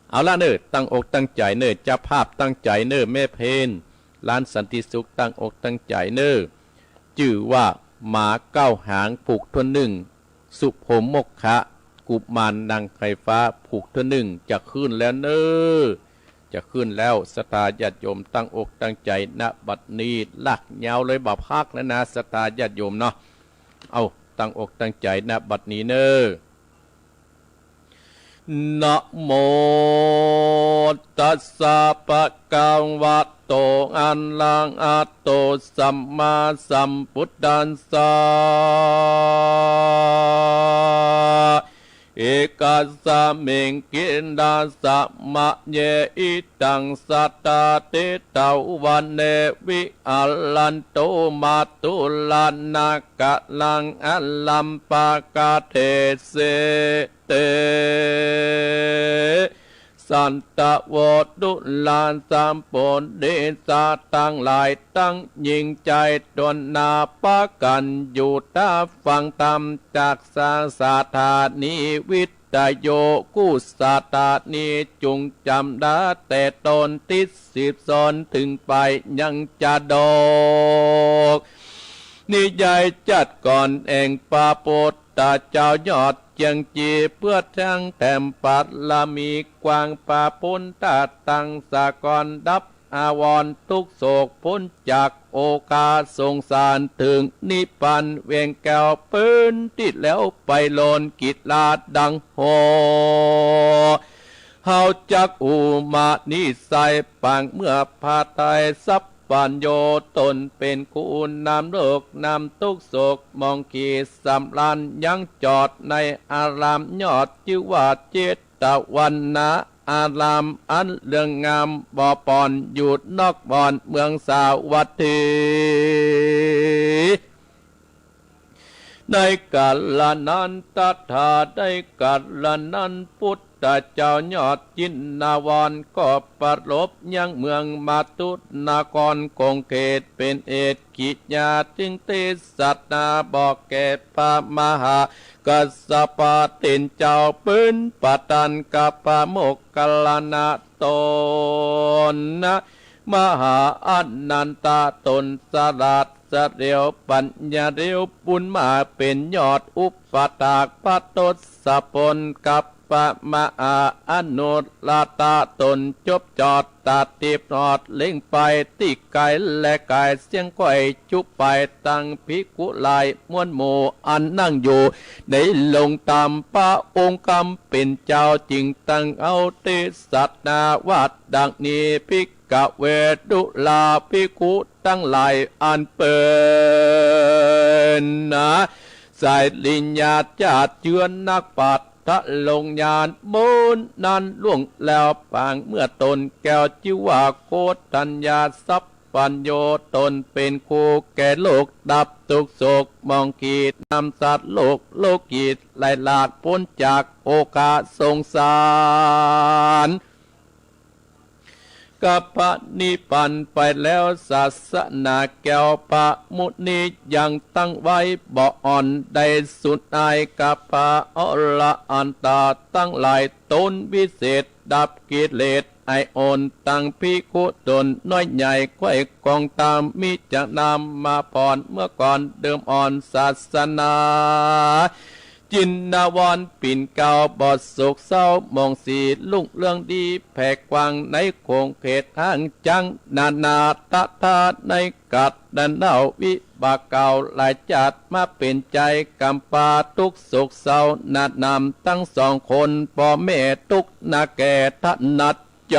เอาละเน้อตั้งอกตั้งใจเน้อเจ้าภาพตั้งใจเน้อแม่เพนร้านสันติสุขตั้งอกตั้งใจเน้อชื่อว่าหมาเก้าหางผูกทวนหนึ่งสุภมกขะกุมารนางไฟฟ้าผูกทวนหนึ่งจะขึ้นแล้วเน้อจะขึ้นแล้วศรัทธาญาติโยมตั้งอกตั้งใจณบัดนี้ลักยาวเลยบ่พักแล้วนะศรัทธาญาติโยมเนาะเอาตั้งอกตั้งใจณบัดนี้เน้อนะโมตัสสะภะคะวะโตอะระหะโตสัมมาสัมพุทธัสสะเอกัสสะเมงกินดาสะมะเยอิตังสัตตาเตตาวันเนวิอัลลันโตมาตุลานากะลังอัลลัมปากาเทเสเตสันตะวดุลานสามปนเดสาตั้งหลายตั้งยิงใจตนนาปะกันอยู่ตาฟังธรรมจากสาสาธานิวิตโยกุสาตานิจุงจำได้แต่ตนติด10 สอนถึงไปยังจะดอกนิยายจัดก่อนเองปาโปตตาเจ้ายอดเจียงจีเพื่อทั้งแถมปัดละมีกวางปาปุนตาตังสากรดับอาวรทุกโศกพ้นจากโอกาสงสารถึงนิพพานเวียงแก้วปืนติดแล้วไปโลนกิจลาดดังโหเฮาจักอุมานิสัยปังเมื่อพาไทยสับปัญโยตนเป็นคุณนำโลกนำทุกโศกมองกีสำลันยังจอดในอารามยอดจิวาเจตวันนะอารามอันเรื่องงามบ่อปอนอยู่นอกบ่อนเมืองสาวัตถีในกาลนั้นตถาได้กาลนั้นพุทธเจ้ายอดจินนาวรก็ประลบยังเมืองมาตุนากรคงเขตเป็นเอกกิจญาจึงเตสัตนาบอกแก่พระมหากัสสปะเต็นเจ้าปืนปตันกับพระโมกขลานาตนนะมหาอนันตาตนสลัดสเดียวปัญญาเดียวปุญมาเป็นยอดอุปตากปตตสปนกับปะมะอาอนุลาตาตนจบจอดตัดตีบนอดเล่งไปติไกและกายเสียงก้อยจุบไปตั้งพิกุลายมวนโมอันนั่งอยู่ได้ลงตามพระองค์กำเป็นเจ้าจริงตั้งเอาเตสัตนาวัดดังนี้พิกเวดุลาพิกุตั้งหลายอันเปินนะสายลิญญาจาดเจือนนักปัดทะลงยานมูนนั้นล่วงแล้วปางเมื่อตนแก้วจิวาโคตัญญาสัพปัญโยตนเป็นคู่แก่โลกดับทุกโศกมองกีดนำสัตว์โลกกีดไล่ลาดพ้นจากโอกาสงสารกับพระนิพพานไปแล้วศาสนาแก้วพระมุนียังตั้งไว้บ่อ่อนได้สุดอายกับพระอรหันตาตั้งหลายตนวิเศษดับกิเลสไอโอนตั้งพิคุตนน้อยใหญ่ค่อยกองตามมิจะนำมาผ่อนเมื่อก่อนเดิมอ่อนศาสนาจินนาวรปิ่นเก่าบอดโศกเศร้ามองสีลุ่งเรื่องดีแผ่กว้างในโคงเขตห้างจังนานาตะทาในกัดดันเนาวิ บาเก่าหลายจัดมาเป็นใจกำปาทุกสุขเศร้านัดนำทั้งสองคนพ่อแม่ทุกนาแก่ถนัดใจ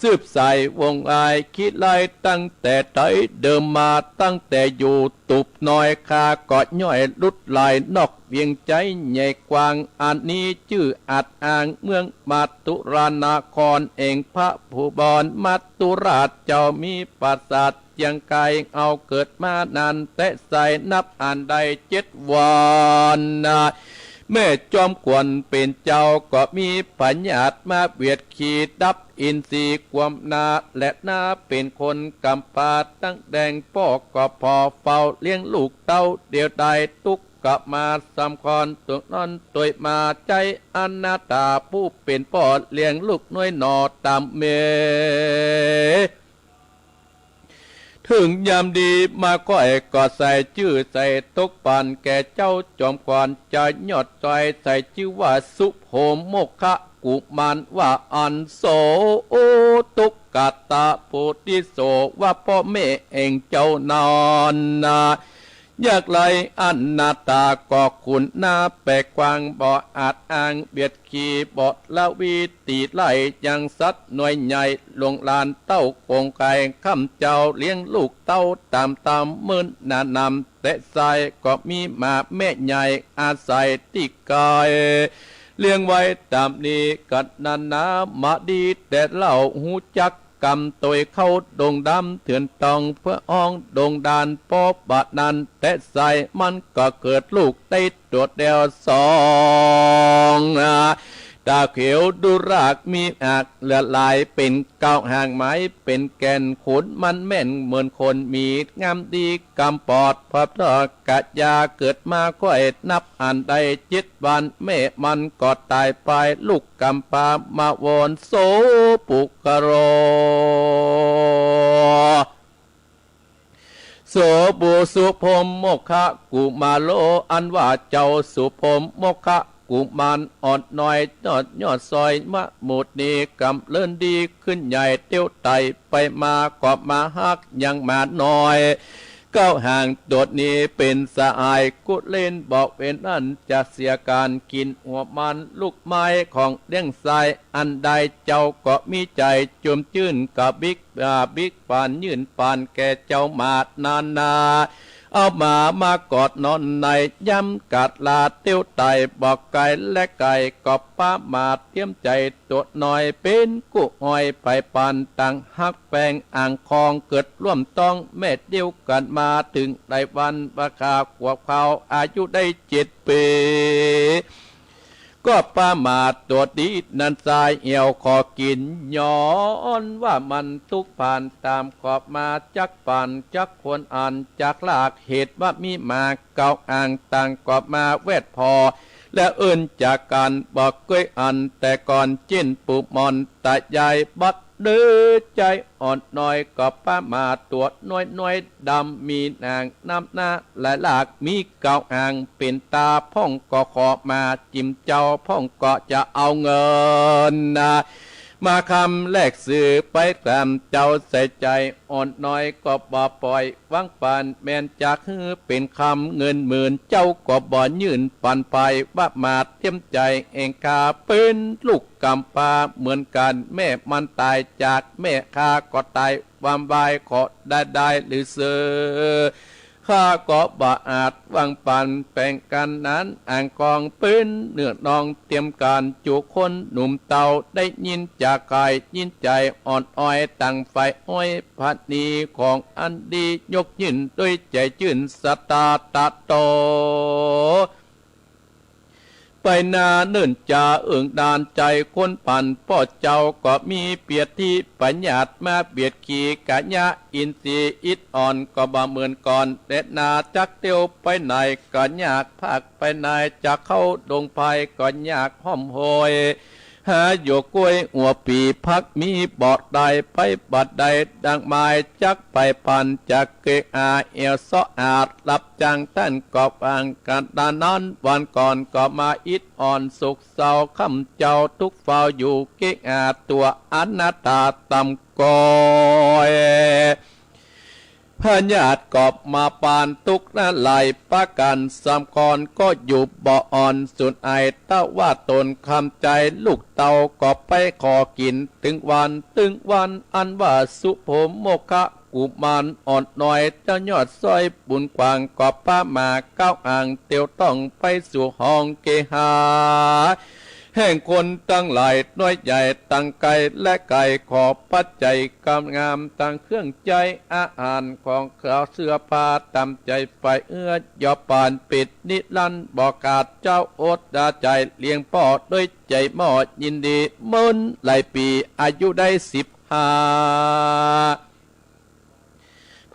สืบใส่วงไอคิดไล่ตั้งแต่ไถเดิมมาตั้งแต่อยู่ตุบน้อยคาเกาะย่อยลุดลายนอกเวียงใจใหญ่กว้างอันนี้ชื่ออัดอ่างเมืองมัตตุรานาครเองพระผู้บอนมัตตุราชเจ้ามีปราสาทยังไกลเอาเกิดมานานแต่ใส่นับอ่านได้7 วันแม่จอมกวนเป็นเจ้าก็มีปัญญาตมาเบียดขีดับอินทรีย์ความนาและนาเป็นคนกำปาตั้งแดงพ่อก็พอเฝ้าเลี้ยงลูกเต้าเดียวใดตุกกลับมาสำคอนตัวนั้นตัวมาใจอนาตาผู้เป็นพ่อเลี้ยงลูกน้อยหนอตามเมถึงยามดีมาก้อยก็ใส่ชื่อใส่ตกปานแก่เจ้าจอมกวนจะยอดใจใส่ชื่อว่าสุโภมโมคะ กุมารว่าอันโสโอตุกกตาโพธิโสว่าพ่อแม่เองเจ้านอนนาอยากไรอันนาตาก็คุณหน้าแปลกกวางบ่อาจอ้างเบียดขี่บ่ละวีตีไล่ยังสัตว์หน่วยใหญ่ลงลานเต้าโกงไก่ข้ามเจ้าเลี้ยงลูกเต้าตามมื่นนานำแต่ใส่ก็มีมาแม่ใหญ่อาศัยที่กายเลี้ยงไว้ตามนี้กัดนานามาดีแต่เล่าหูจักกำตัวเข้าดงดำเถื่อนตองเพื่ออ้องดงดานปอบาดนันแต่ใส่มันก็เกิดลูกติดตัวเดียวสองตาเขียวดูรากมีอักเลือดลายเป็นเก้าห่างไม้เป็นแก่นขุนมันแม่นเหมือนคนมีงามดีกำปอดพับทอกะยาเกิดมาก็เอ็ดนับอันใด7 วันแม่มันก็ตายไปลูกกำปามาวนโสปุกโรโสบุสุพมโมคะกุมาโลอันว่าเจ้าสุพมโมคะกุมารอ่อนน้อยยอดซอยมะหมุดนี้กำเลื่อนดีขึ้นใหญ่เตี้ยวไตไปมาก็มาฮักยังมาน้อยเก้าห่างโดดนี้เป็นสะอายกุเล่นบอกเป็นอันจะเสียการกินหัวมันลูกไม้ของเลี้ยงทรายอันใดเจ้าก็มีใจจุมจื่นกับบิ๊กปานยื่นปานแก่เจ้ามาดนานนาเอามากอดนอนในย้ำกัดลาเตี้ยวไตบอกไก่และไก่กอบป้ามาเทียมใจตัวน้อยเป็นกุหอยไปปันต่างฮักแปงอ่างคองเกิดร่วมต้องแม่เดียวกันมาถึงได้วันประคาขวบเขาอายุได้7 ปีก็ป้ามาตัวดีนันสายเหี่ยวขอกินย้อนว่ามันทุกผ่านตามขอบมาจักป่านจักควรอ่านจากลากเหตุว่ามีมาเก่าอ่างต่างกอบมาแวดพอและเอื่นจากการบอกก้อยอันแต่ก่อนจิ้นปุบมอนตายายบัดเดือใจอ่อนน้อยก็ป้ามาตัวน้อยดำมีนางน้ำหน้าและหลากมีเก่าอ่างเป็นตาพ่องก็ขอมาจิ้มเจ้าพ่องก็จะเอาเงินมาคำแลกสื่อไปตามเจ้าใส่ใจอ่อนน้อยก็บ่ปล่อยวังปานแม่นจากฮือเป็นคำเงินหมื่นเจ้าก็บ่ยื่นปันไปว่ามาเทียมใจเองคาเป็นลูกกำปาเหมือนกันแม่มันตายจากแม่ข้าก็ตายความบายขอได้หรือเสือข้าก็บ่อาจวางปันแปลงกันนั้นอ่างกองปืนเนื้อนองเตรียมการจูคนหนุ่มเต่าได้ยินจากกายยินใจอ่อนอ้อยตั้งไฟอ้อยพัดนีของอันดียกยืนด้วยใจจื่นสตาตะโตไปนาเนิ่นจ่าเอิ่งดานใจคนปั่นพ่อเจ้าก็มีเปียดที่ปัญญาตมาเบียดขี่กะยะอินทรีอิดอ่อนก็บ่เหมือนก่อนเด็ดนาจักเตียวไปไหนก็ยากภาคไปไหนจะเข้าดงไผ่ก็ยากห้อมโหยหาโยกล้วยหัวปีพักมีบอดใดไปบัดใดดังไม้จักไปพันจากเกอาเอลซออาดรับจังท่านกอบอ่างกันดานนั้นวันก่อนก็มาอิดอ่อนสุขเศร้าคำเจ้าทุกเฝ้าอยู่เกอาตัวอนัตตาตำกอย พญาติกอบมาปานตุกนั่นไหลประกันสามกรก็อยู่บ่ออ่อนสุดไอเต้าว่าตนคำใจลูกเต่าก็ไปขอกินถึงวันอันว่าสุโภมโมคะกุมารอ่อนน้อยเจ้ายอดซอยบุญกวางกอบป้ามาก้าวอ่างเตียวต้องไปสู่ห้องเกหาแห่งคนตั้งหลายน้อยใหญ่ตั้งไก่และไก่ขอปัจจัยกำงามตั้งเครื่องใจอาหารของข้าวเสื้อผ้าตามใจไปยอปานปิดนิรันดร์บอกกาดเจ้าโอดดาใจเลี้ยงพ่อด้วยใจหมอดยินดีมุนหลายปีอายุได้15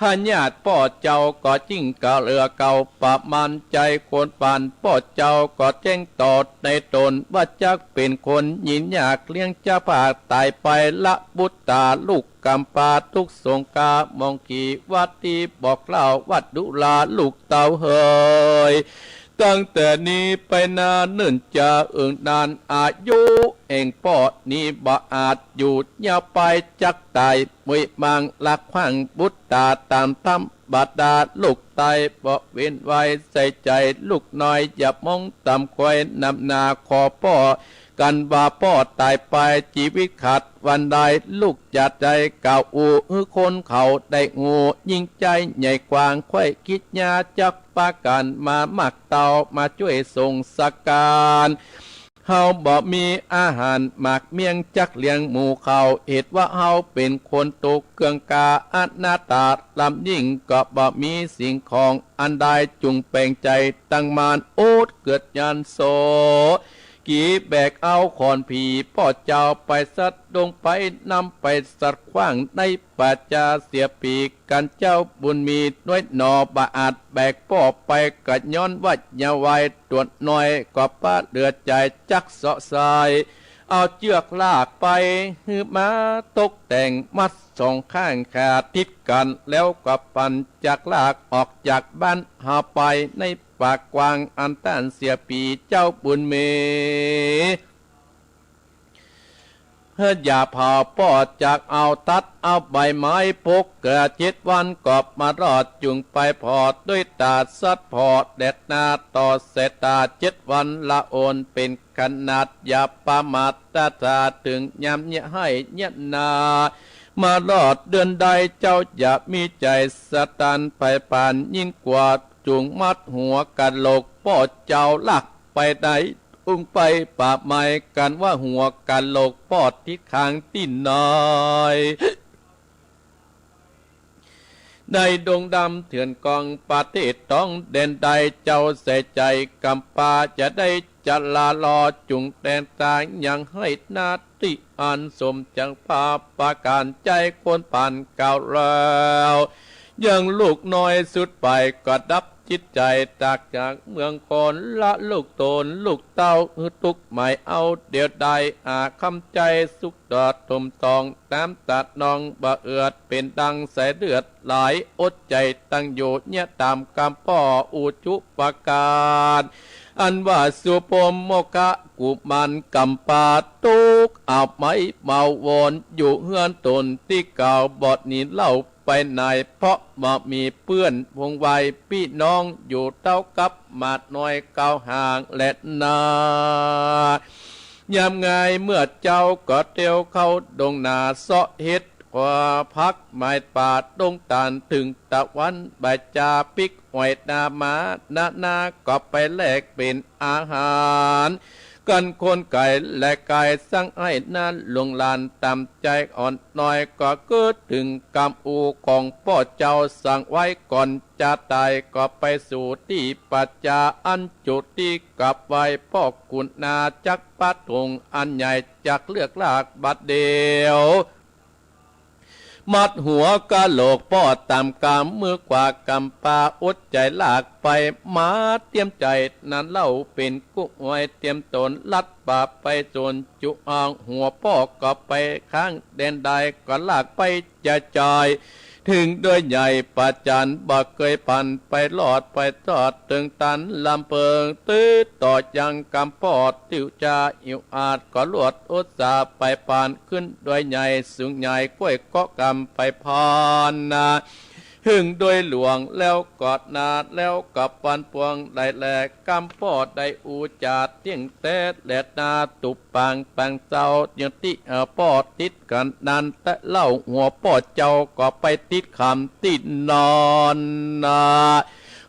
พญาติพ่อเจ้าก็จิ้งกะเรือเก่าประมาณใจคนปานพ่อเจ้าก็แจ้งตอดในตนว่าจักเป็นคนยินอยากเลี้ยงเจ้าผาตายไปละบุตตาลูกกำปาทุกสงกามองกีวัดที่บอกเล่าวัดดุลาลูกเต่าเฮยตั้งแต่นี้ไปนานเนื่นจะนานอายุเองพ่อนี้บ่อาจอยู่ยาวไปจักตายมุยมังลักขวังบุตตาตามธรรมบาดาลูกตายบ่เว้นไว้ใส่ใจลูกน้อยอย่ามองต่ำคอยนำนาขอพ่อกันว่าพ่อตายไปชีวิตขาดวันใดลูกจะใจเก่าอูคนเขาได้งูยิ่งใจใหญ่กว้างค่อยคิดยาจักปากันมามักเตามาช่วยส่งสักการเฮาบ่มีอาหารหมากเมียงจักเลี้ยงหมูเขาเหตุว่าเฮาเป็นคนตกเกืองกาอนาตาลำยิ่งก็บ่มีสิ่งของอันใดจุงแปลงใจตั้งมานโอดเกิดยันโสกี่แบกเอาขอนผีพ่อเจ้าไปสัดดงไปนำไปสัดขว้างในป่าจาเสียปีกันเจ้าบุญมีน้อยหนอบาอาจแบกพ่อไปกัดย้อนวัดยาวไว้ตรวจน้อยก็ป้าเดือดใจจักเสาะสายเอาเชือกลากไปหือมาตกแต่งมัดสองข้างขาทิศกันแล้วก็ปั่นจากลากออกจากบ้านหาไปในปากกวางอันต้านเสียปีเจ้าบุญเมอย่าพาพ่อจากเอาตัดเอาใบไม้พกกระ7 วันกอบมารอดจุงไปพอดด้วยตาสัดพอดเด็ดนาต่อเสตา7 วันละโอนเป็นขนาดอย่าประมาทตาตาถึงยำเนี่ยให้เนี่ยนามารอดเดือนใดเจ้าอย่ามีใจสตันไปปานยิ่งกว่าจุงมัดหัวกันโลกพ่อเจ้าลักไปไหนอุ้งไปป่าไม้กันว่าหัวกันโลกปอดทิศข้างที่น้อยในดงดำเถื่อนกองประเทศต้องเด่นใดเจ้าใส่ใจกำปาจะได้จะลาลอจุงแดนตายยังให้นาติอันสมจังพาประการใจคนผ่านเก่าแล้วยังลูกน้อยสุดไปก็ดับจิตใจจากเมืองคนละลูกโตนลูกเต้าทุกหมายเอาเดียวใดคำใจสุขดอดทมตองน้ำตัดนองบะเอือดเป็นดังสายเลือดหลายอดใจตั้งอยู่เนี่ยตามกำพ่ออุจุปการอันว่าสุปมโมกะกุมันกำปาตุกอาบไม้เมาวนอยู่เฮือนตนที่เก่าบอดนี้เล่าไปไหนเพราะบ่มีเปื้อนวงไวพี่น้องอยู่เต้ากับมาดน้อยเก่าห่างและนายามไงเมื่อเจ้าก็เตียวเข้าดงนาเสาะเฮ็ดกว่าพักไม้ป่าดงตานถึงตะวันใบจาปิกหอยนามานาก็ไปแลกเป็นอาหารกันคนไก่และไก่สั่งให้นั้นลงลานตามใจอ่อนน้อยก็เกิดถึงกรรมอูของพ่อเจ้าสั่งไว้ก่อนจะตายก็ไปสู่ที่ปัจจาอันจุดที่กลับไว้พ่อกุณนาจักปัดทงอันใหญ่จักเลือกลากบัดเดียวมัดหัวกะโหลกพ่อตามกามมือกว่ากำปาอดใจลากไปมาเตรียมใจนั้นเล่าเป็นกุ้งไว้เตรียมตนลัดป่าไปจนจุอ่างหัวพ่อก็ไปข้างแดนใดก็ลากไปจะจอยถึงด้วยใหญ่ปัจจันบ่เคยพันไปหลอดไปทอดถึงตันลำเพิงตื้อต่อยังกำปอดติวจาอิวอาจก็ลวดอุตสาไปปานขึ้นด้วยใหญ่สูงใหญ่ก้วยก็กำไปพานนา หึงโดยหลวงแล้วกอดนาแล้วกับปันปวงได้แลกำปอดได้อูจาดเที่ยงแต่แหลดนาตุบปังเจ้ายังติปอดติดกันนันแต่เล่าหัวปอดเจ้าก็ไปติดคำติดนอนนา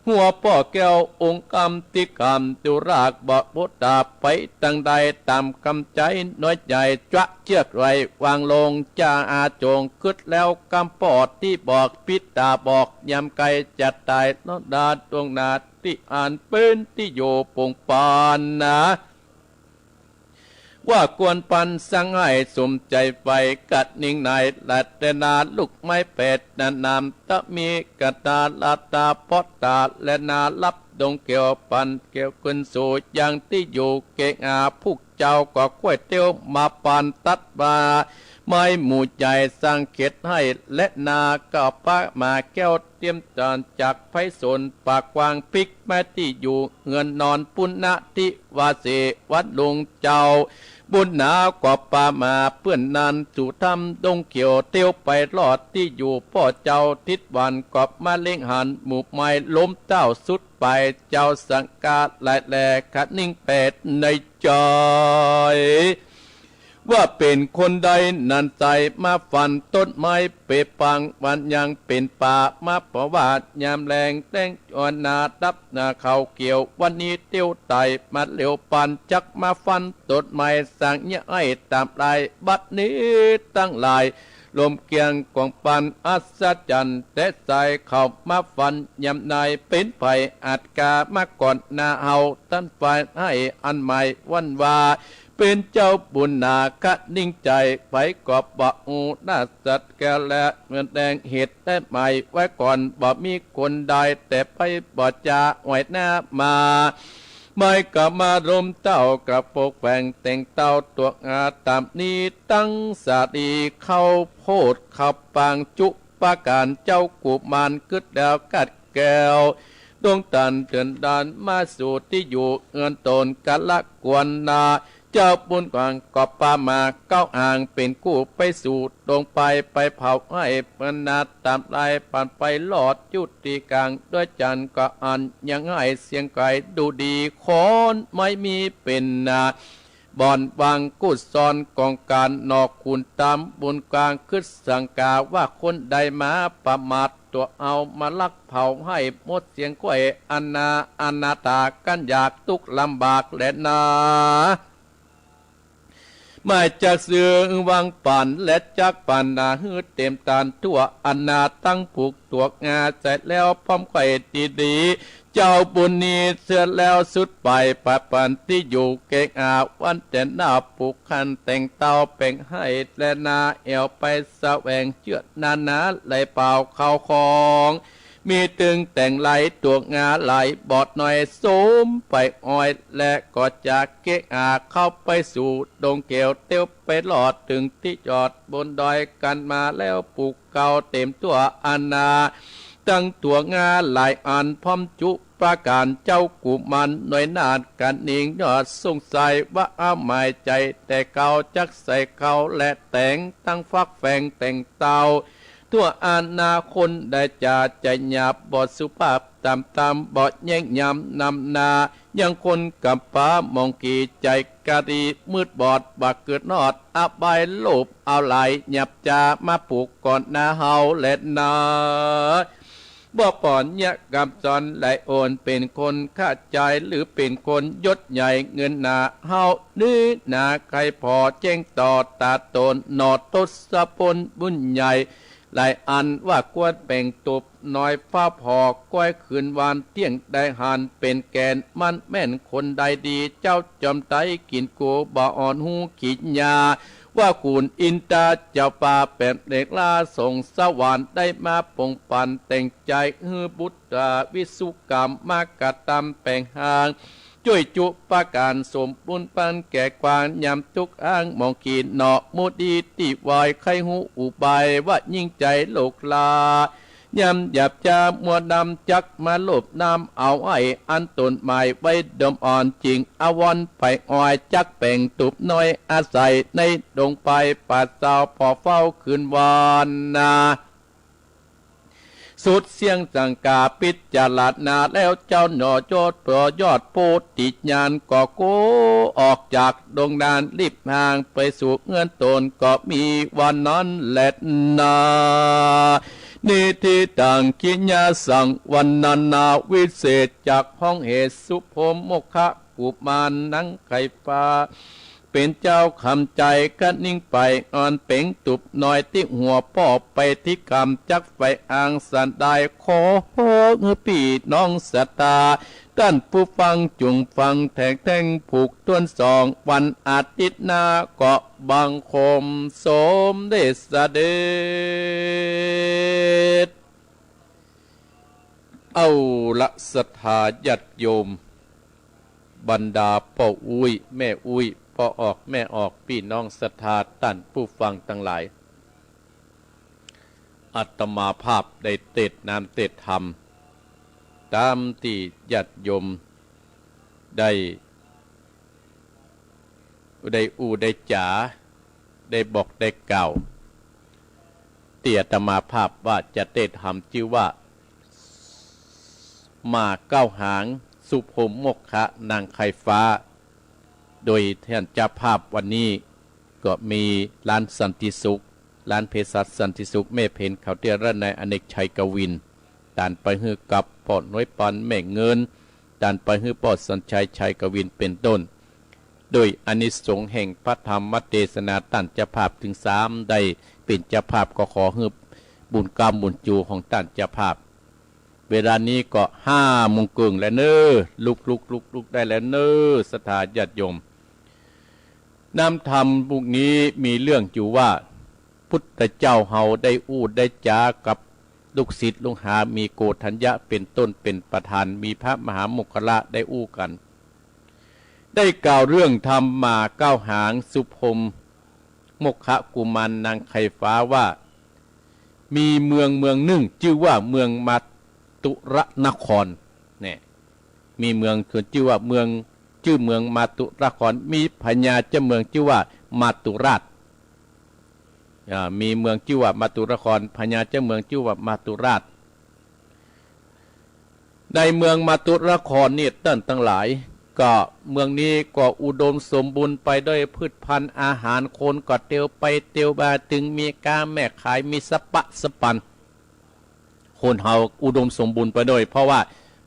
หัวป่อแก้วองค์กำติกำตุรากบอกบุตาไปตั้งใดตามคำใจน้อยใหญ่จะเชือกไรวางลงจะอาจงคึดแล้วกำปอดที่บอกพิตาบอกยำไกจัดตายนอดาดวงนาที่อ่านเป็นที่โยปงปานนะว่ากวนปันสังให้สมใจไปกัดนิ่งในลัดแต่นาลูกไม้เป็ดนานามตะมีกะตาลาตาพอดตาและนาลับดงเกี่ยวปันเกี่ยวขึ้นสู่อย่างที่อยู่เกงอาพุกเจ้าก็กล้วยเตียวมาปันตัดมาไม่หมู่ใจสร้างเขตให้และนาก็ปะมาแก้วเตรียมจานจากไพศาลปากวางปิกแม่ที่อยู่เงินนอนปุณณทิวาเสวัดลุงเจ้าบุญหนาวกว่าป่ามาเปื้อนนานสู่ทำดงเขียวเตียวไปรอดที่อยู่พ่อเจ้าทิศวันกอบมาเล่งหันหมู่ไม้ล้มเจ้าสุดไปเจ้าสังกาหลายแลขัดนิ่งเป็ดในใจว่าเป็นคนใดนันใจมาฟันต้นไม้เปปังวันยังเป็นป่ามาประวาดยามแรงแต้งจวนนาดับนาเขาเกี่ยววันนี้เตี้ยวไตมาเหลียวปันจักมาฟันต้นไม้สั่งเนี่ยให้ตามลายบัดนี้ตั้งลายลมเกียงกองปันอัศจรรย์แต่ใจเขามาฟันยำนายเป็นไผ่อาจกามาก่อนนาเฮาตั้นฝ่ายให้อันใหม่วันวาเป็นเจ้าบุญนาคะนิ่งใจไปกอบบะอูน่าสัตแก่และเงินแดงเหตุได้ใหม่ไว้ก่อนบ่มีคนใดแต่ไปบ่จาไว้หน้ามาไม่กลับมารมเต้ากับปกแฝงแต่งเต้าตัวงาตามนี้ตั้งสาดีเข้าโพดขับปางจุปาการเจ้ากุมารกึดแล้วกัดแก้วดวงตันเตือนดานมาสู่ที่อยู่เงินตนกันละกวนนาเจ้าบุญกวางกอบป่ามาเก้าอ่างเป็นกู้ไปสู่ตรงไปเผาให้ปนาตามลายผ่านไปหลอดจุดตีกลางด้วยจันก็อันยังให้เสียงไก่ดูดีคอนไม่มีเป็นนาบ่อนวางกุศซอนกองการนอกคุณตามบุญกลางขึ้นสังกาว่าคนใดมาประมาทตัวเอามาลักเผาให้หมดเสียงก้อยอนาตากันอยากทุกลำบากและนามาจากเสือวังป่านและจากป่านนาฮืดเต็มตานทั่วอนาตั้งผูกตัวงาเสร็จแล้วพร้อมไข่ดีเจ้าบุญนี้เสือแล้วสุดไปปันที่อยู่เก่งอาวันแต่หน้าผูกคันแต่งเต้าเป่งให้และนาเอวไปแสวงเจือนาไหลเปล่าเข้าคองมีตึงแต่งไหลตัวงาไหลบอดหน่อยโสมไปอ้อยและก็จากเกะอาเข้าไปสู่ดงเกี่ยวเตี้ยวไปหลอดถึงที่จอดบนดอยกันมาแล้วปลูกเก่าเต็มตัวอาณาตั้งตัวงาหลายอันพร้อมจุประการเจ้ากุมันหน่วยนาดกันนิงยอดสงสัยว่าอ้าหมายใจแต่เก่าจักใส่เขาและแต่งตั้งฟักแฝงแต่งเตาตัวอาณาคนได้จะใจหยาบบอดสุภาพตามบอดแย่งยำนำนายังคนกับป้ามองกีใจกะดีมืดบอดบักเกิดนอดอาบายโลบเอาไหลหยับจามาปลูกก่อนนาเฮาและนาบ่ป่อนยะกำจรไหลโอนเป็นคนข้าใจหรือเป็นคนยศใหญ่เงินนาเฮานี้นาใครพอแจ้งต่อตาตนนอทศพลบุญใหญ่หลายอันว่ากวนแป่งตบน้อยฟ้าพอก้อยคืนวานเที่ยงได้หันเป็นแกนมันแม่นคนใดดีเจ้าจอมไตกินกูบ่อ่อนหูขีดยาว่าคูณอินตาเจ้าป่าเป็นเด็กลาส่งสวรรค์ได้มาปงปันแต่งใจฮือบุตรวิสุกรรมมากระตำแป่งหางช่วยจุปาการสมบุญปันแก่กวางยำทุกอ้างมองขีดเนาะมุดีติวายไขหูอุบายว่ายิ่งใจโลกลายำหยับจามัวดำจักมาลบน้ำเอาไอ้อันตนหมายไว้ดมอ่อนจริงอวันไปอ้อยจักแป่งตุบน้อยอาศัยในดงไปป่าสาวพอเฝ้าคืนวานนา สุดเสียงสังกาปิดจารณาแล้วเจ้าหน่อโจดเปรยอดโพธิญาณก็โกออกจากดงดานรีบห่างไปสู่เงื่อนตนก็มีวันนั้นแหละนานิทิตังกิญญาสังวันนานาวิเศษจากห้องเหตุสุพมโมฆะกุมารนังไข่ฟ้าเป็นเจ้าคำใจก็นิ่งไปอ่อนเป่งตุบหน่อยที่หัวพ่อไปที่กำจักไฟอ่างสันได้ขอพี่น้องสตาท่านผู้ฟังจุงฟังแทงผูกต้นสองวันอาทิตย์หน้าเกาะบังคมสมเด็จเสด็จเอาละศรัทธาญาติโยมบรรดาพ่ออุ้ยแม่อุ้ยพ่อออกแม่ออกพี่น้องศรัทธาท่านผู้ฟังทั้งหลายอาตมาภาพได้เทศนาเทศธรรมตามที่ญาติโยมได้ได้จ๋าได้บอกได้กล่าวที่อาตมาภาพว่าจะเทศธรรมชื่อว่ามาเก้าหางสุพมโมฆะนางไข่ฟ้าโดยท่านเจ้าภาพวันนี้ก็มีร้านสันติสุขร้านเภสัชสันติสุขแม่เพนเขาเตียระในอเนกชัยกวินตานไปฮือกับปอดน้อยปันแม่เงินตานไปฮือปอดสัญชัยชัยกวินเป็นต้นโดยอานิสงส์แห่งพระธรรมเทศนาท่านเจ้าภาพถึง3ได้เป็นเจ้าภาพก็ขอฮือบุญกรรมบุญจูของท่านเจ้าภาพเวลานี้ก็5 โมงครึ่งแล้วเนอลุกได้แล้วเนอศรัทธาญาติโยมนำธรรมบุกนี้มีเรื่องอยู่ว่าพุทธเจ้าเฮาได้ได้จากับลูกศิษย์ลุงหามีโกฏัญญะเป็นต้นเป็นประธานมีพระมหาโมคคัลละได้กันได้กล่าวเรื่องธรรมมาเก้าหางสุพมโมฆะกุมารนางไข่ฟ้าว่ามีเมืองหนึ่งชื่อว่าเมืองมัตตุรนครเนี่ยมีเมืองชื่อว่าเมืองชื่อเมืองมาตุรครมีพญาเจ้าเมืองชื่อว่ามาตุราชมีเมืองชื่อว่ามาตุรครพญาเจ้าเมืองชื่อว่ามาตุราชในเมืองมาตุรครนี่ท่านทั้งหลายก็เมืองนี้ก็อุดมสมบูรณ์ไปด้วยพืชพันธุ์อาหารคนก็เตียวไปเตียวมาถึงมีกาแม่ขายมีสปะสปันคนเฮาอุดมสมบูรณ์ไปด้วยเพราะว่า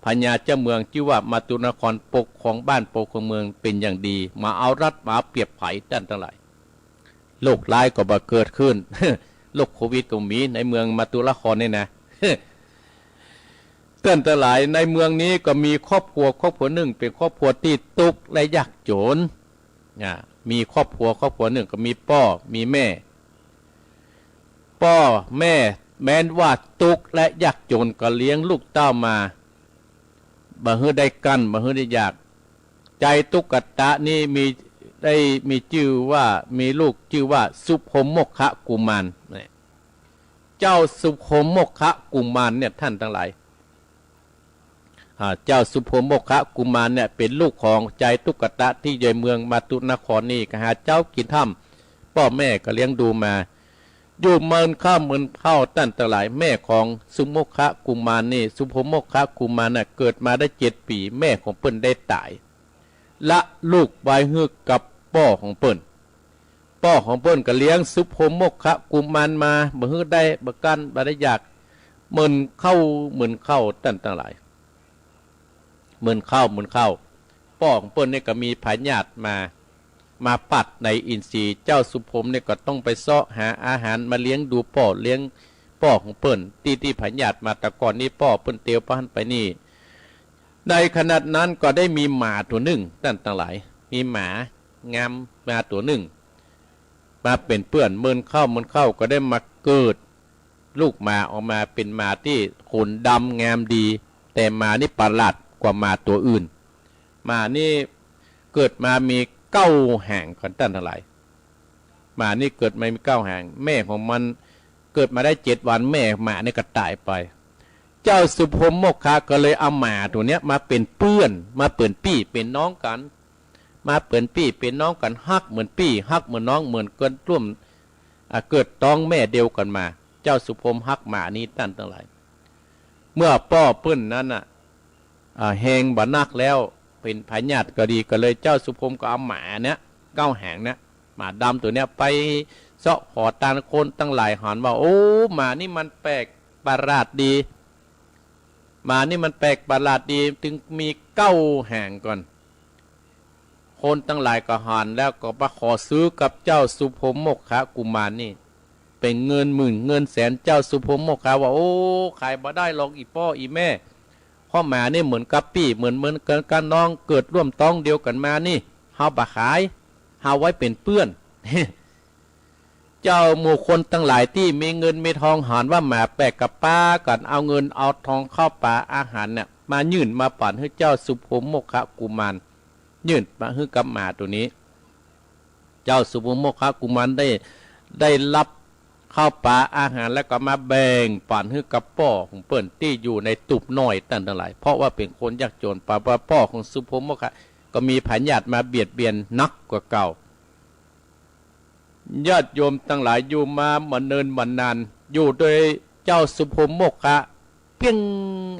พญาเจ้าเมืองชื่อว่ามาตุนครปกของบ้านปกของเมืองเป็นอย่างดีมาเอารัดมาเปรียบไผ่ด้านทั้งหลายโรคร้ายก็บ่เกิดขึ้น โรคโควิดก็มีในเมืองมาตุนครนี่นะ ด้านทั้งหลายในเมืองนี้ก็มีครอบครัวหนึ่งเป็นครอบครัวที่ทุกข์และยากจนมีครอบครัวหนึ่งก็มีพ่อมีแม่แม้นว่าทุกข์และยากจนก็เลี้ยงลูกเต้ามาบ่ฮื้อได้กันบ่ฮื้อได้อยากใจตุกตะนี่มีชื่อว่ามีลูกชื่อว่าสุพมโมฆะกุมารเจ้าสุพมโมฆะกุมารเนี่ยท่านทั้งหลายเจ้าสุพมโมฆะกุมารเนี่ยเป็นลูกของใจตุกตะที่อยู่เมืองมาตุนครนี่ก็หาเจ้ากินถ้ำพ่อแม่ก็เลี้ยงดูมาอยู่เมินข้าวตั้นทั้งหลายแม่ของสุโมฆะกุมารนี่สุพมโมฆะกุมารน่ะเกิดมาได้7 ปีแม่ของเปิ้นได้ตายละลูกไว้ฮือกับพ่อของเปิ้นก็เลี้ยงสุพมโมฆะกุมารมาบ่ฮือได้บ่กันบ่ได้อยากเหมือนเข้าตั้นทั้งหลายเหมือนเข้าพ่อของเปิ้นนี่ก็มีพญาติมาปัดในอินทรีย์เจ้าสุพมเนี่ยก็ต้องไปเสาะหาอาหารมาเลี้ยงดูพ่อของเปิ้นที่พญาติมาแต่ก่อนนี้พ่อเปิ้นเตียวพันไปนี่ในขณะนั้นก็ได้มีหมาตัวหนึ่งท่านทั้งหลายมีหมางามมาตัวหนึ่งมาเป็นเพื่อนเมินเข้าก็ได้มาเกิดลูกหมาออกมาเป็นหมาที่ขนดำงามดีแต่หมานี่ประหลาดกว่าหมาตัวอื่นหมานี่เกิดมามี9 แห่งกันท่านทั้งหลายหมานี่เกิดมามี9 แห่งแม่ของมันเกิดมาได้7 วันแม่หมานี่ก็ตายไปเจ้าสุพมโมฆะก็เลยเอาหมาตัวเนี้ยมาเป็นเพื่อนมาเปิ่นปี้เป็นน้องกันฮักเหมือนปี้ฮักเหมือนน้องเหมือนกันร่วมเกิดต้องแม่เดียวกันมาเจ้าสุพมฮักหมานี้ท่านทั้งหลาย เมื่อป้อเปิ้นนั้นน่ะแหงบ่นักแล้วเป็นพญาติก็ดีก็เลยเจ้าสุพรมก็เอาหมาเนี่ยเก้าแหงเนี่ยหมาดำตัวเนี้ยไปเสาะขอตาคนตั้งหลายหอนว่าโอ้หมานี่มันแปลกประหลาดดีหมานี่มันแปลกประหลาดดีถึงมีเก้าแห่งก่อนคนตั้งหลายก็หอนแล้วก็มาขอซื้อกับเจ้าสุพรมโมกขะกุมารนี่เป็นเงินหมื่นเงินแสนเจ้าสุพรมโมกขะว่าโอ้ขายบ่ได้ลองอีพ่ออีแม่พ่อหมานี่เหมือนกับปี้เหมือนกันน้องเกิดร่วมต้องเดียวกันมานี่เฮาบ่ขายเฮาไว้เป็นเปื้อน เจ้าหมู่คนตั้งหลายที่มีเงินมีทองหานว่าหมาแปลกกับป้ากันเอาเงินเอาทองเข้าป่าอาหารเนี่ยมายื่นมาปั่นให้เจ้าสุพรมโมกขะกุมารยื่นมาให้กับหมาตัวนี้เจ้าสุพรมโมกขะกุมารได้รับข้าวปลาอาหารแล้วก็มาแบ่งปั่นให้กับพ่อของเปิ้นที่อยู่ในตุบน้อยตั้งหลายเพราะว่าเป็นคนยากจนป่าพ่อของสุพรมโมกขะก็มีพญาติมาเบียดเบียนนักกว่าเก่าญาติโยมตั้งหลายอยู่มาเนินมานานอยู่โดยเจ้าสุพรมโมกขะเพียง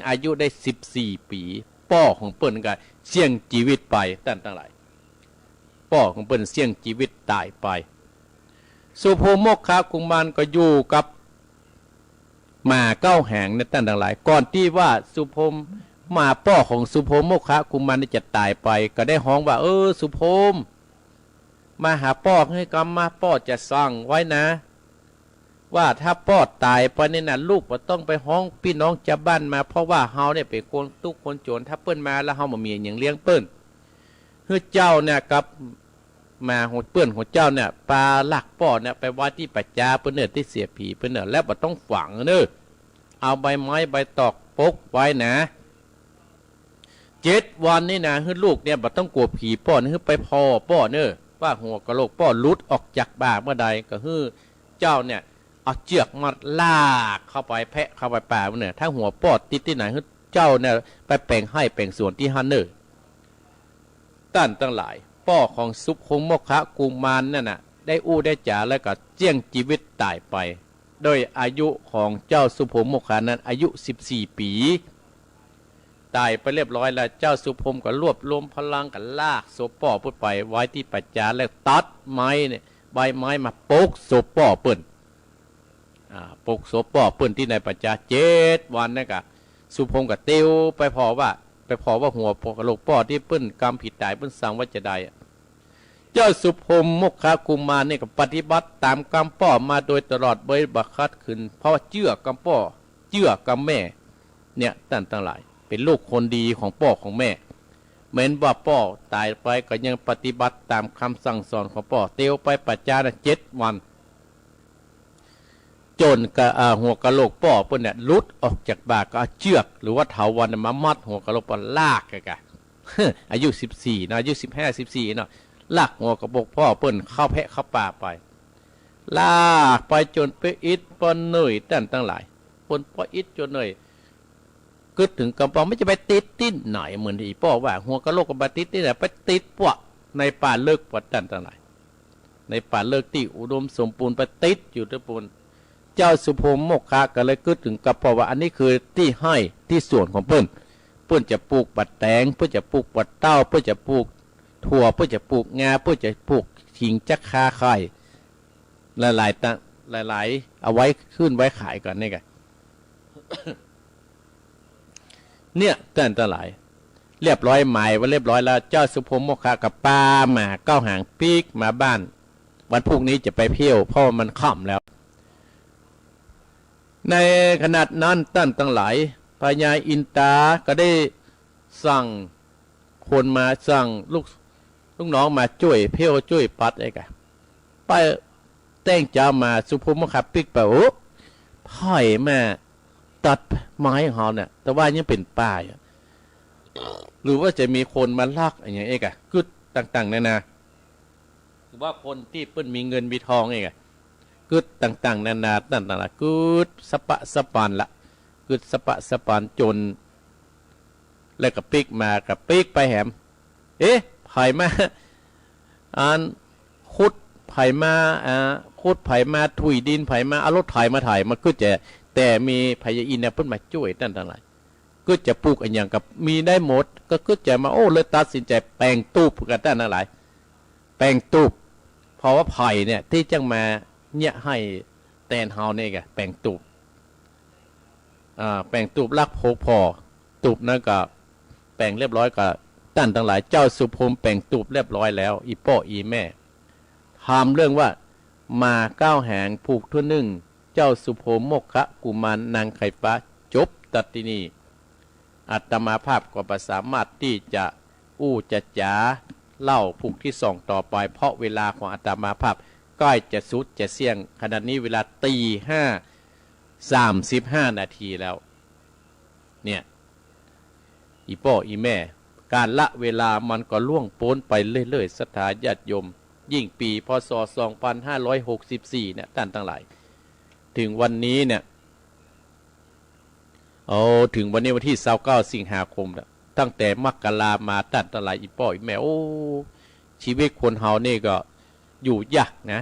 อายุได้14 ปีพ่อของเปิ้นก็เสี่ยงชีวิตไปตั้งหลายพ่อของเปิ้นเสี่ยงชีวิตตายไปสุพรมโมกขะกุมารก็อยู่กับหมาเก้าแห่งในตั้งหลายก่อนที่ว่าสุพรมหมาพ่อของสุพรมโมกขะกุมารจะตายไปก็ได้ฮ้องว่าสุพรมมาหาพ่อให้กรรมมาพ่อจะสั่งไว้นะว่าถ้าพ่อตายไปนี่นะลูกก็ต้องไปห้องพี่น้องจะบ้านมาเพราะว่าเฮาเนี่ยเป็นคนทุกคนโจรถ้าเปิ้นมาแล้วเฮาบ่มีอย่างเลี้ยงเปิ้นเฮือเจ้าเนี่ยกับมาโหดเปิ้นของเจ้าเนี่ยปลาลักพ่อเนี่ยไปไว้ที่ปัจจาเปิ้นเด้อที่เสียผีเปิ้นเด้อแล้วบ่ต้องฝังเด้อเอาใบไม้ใบตอกปกไว้นะ7 วันนี่นะเฮือลูกเนี่ยบ่ต้องกลัวผีป้อเฮือไปพ่อป้อเด้อว่าหัวกะโหลกป้อหลุดออกจากบ่าเมื่อใดก็ฮือเจ้าเนี่ยเอาเจือกมาลากเข้าไปแพะเข้าไปป่าเนี่ยถ้าหัวปอดติดที่ไหนเจ้าเนี่ยไปแปลงให้แปลงส่วนที่ฮันเนอร์ตั้งหลายพ่อของสุพรมโมกขะกุมารนั่นน่ะได้อู้ได้จ่าแล้วก็เจี้ยงชีวิตตายไปโดยอายุของเจ้าสุพรมโมกขะนั้นอายุ14 ปีตายไปเรียบร้อยแล้วเจ้าสุพรมก็รวบรวมพลังกันลากโซป่อพุทไปไว้ที่ปัจจาแล้วตัดไม้เนี่ยใบไม้มาโปกโซป่อเปิ้นปกโสปอเปิ้นที่ในปัจจา7 วันนั่นกะสุพรมกับเตียวไปพอว่าหัวปกโลกป้อที่เปิ้นกรรมผิดตายเปิ้นสั่งว่าจะได้เจ้าสุพรมโมกขะกุมารนี่ก็ปฏิบัติตามกรรมป้อมาโดยตลอดเบยบักคัดขึ้นเพราะว่าเชื่อกรรมป้อเชื่อกรรมแม่เนี่ยตั้งหลายเป็นลูกคนดีของป้อของแม่เหมือนว่าป้อตายไปก็ยังปฏิบัติตามคำสั่งสอนของป้อเตียวไปปัจจา7 วันจนกะหัวกะโหลกป้อเปิ้นเนี่ยลุดออกจากบ่าก็เอาเชือกหรือว่าเถาวัลย์มามัดหัวกะโหลกป้อลากกะ อายุ14นะอายุ15 14เนาะลากหัวกะโหลกป้อเปิ้นเข้าแพะเข้าป่าไปลากไปจนไปอิดปนเหนื่อยตั้งหลายปนป้ออิดจนเหนื่อยกึดถึงกำปองไม่จะไปติดติ้นหน่อยเหมือนที่ป้อว่าหัวกะโหลกก็บ่ติดที่ไหนไปติดพวกในป่าเลิกปัดตั้งหลายในป่าเลิกที่อุดมสมบูรณ์ไปติดอยู่ทุกปูนเจ้าสุพรมโมกขะก็เลยกึดถึงกับเพราะว่าอันนี้คือที่ให้ที่ส่วนของเปิ้นจะปลูกบัดแตงเพื่อจะปลูกบัดเต้าเพื่อจะปลูกถั่วเพื่อจะปลูกงาเพื่อจะปลูกขิงจักคาไข่หลายเอาไว้ขึ้นไว้ขายก่อนนี่กัน เนี่ยตั้งหลายเรียบร้อยหมายว่าเรียบร้อยแล้วเจ้าสุพรมโมกขะกับป้าหมาเก้าหางปีกมาบ้านวันพรุ่งนี้จะไปเที่ยวเพราะมันค่ำแล้วในขนาดนั้นตั้งหลายพญาอินตาก็ได้สั่งคนมาสั่งลูกน้องมาช่วยเพี้ยวช่วยปัดไอ้กะไปแต่งเจ้ามาสุพรมโมกขะปิกไปโอ้ไผ่มาตัดไม้ของเขาเนี่ยแต่ว่ายังเป็นป่าหรือว่าจะมีคนมาลักอย่างเงี้ยกะกึดต่างๆนานาหรือว่าคนที่เปิ้นมีเงินมีทองเองกะกึดต่างๆนานาตั้งๆละกึดสปะสปันละกึดสปะสปันจนแล้วก็ปิกมากับปิกไปแหมไผ่มาขุดไผ่มาขุดไผ่มาถุยดินไผ่มาเอารถไถมาถ่ายมาก็จะแต่มีพญาอินทร์เนี่ยเพิ่นมาช่วยตั้งๆหลาย ก็จะปลูกอันอย่างกับมีได้หมดก็จะมาโอ้เลยตัดสินใจแปลงตูบกันได้นั่นหลายแปลงตูบเพราะว่าไผ่เนี่ยที่จังมาเนี่ยให้แตนเฮาเนี่ยแกแปลงตูบแปลงตูบรักโพพอตูบนั่นก็แปลงเรียบร้อยก็ตั้นทั้งหลายเจ้าสุพรมแปลงตูบเรียบร้อยแล้วอีพ่ออีแม่ถามเรื่องว่ามาก้าวแหงผูกทั่วหนึ่งเจ้าสุโภมโมกขะกุมารนางไข่ฟ้าจบตัดที่นี่อัตมาภาพก็ประสามารถที่จะจะจ๋าเล่าผูกที่สองต่อไปเพราะเวลาของอัตมาภาพใกล้จะสุดจะเสี่ยงขณะนี้เวลาตี 5:35 นาทีแล้วเนี่ยอีพ่ออีแม่การละเวลามันก็ล่วงพ้นไปเรื่อยๆศรัทธาญาติโยมยิ่งปีพศ2564เนี่ยท่านทั้งหลายถึงวันนี้เนี่ยถึงวันนี้วันที่29สิงหาคมแล้วตั้งแต่มกรามาท่านทั้งหลายอีพ่ออีแม่ชีวิตคนเฮานี่ก็อยู่ยากนะ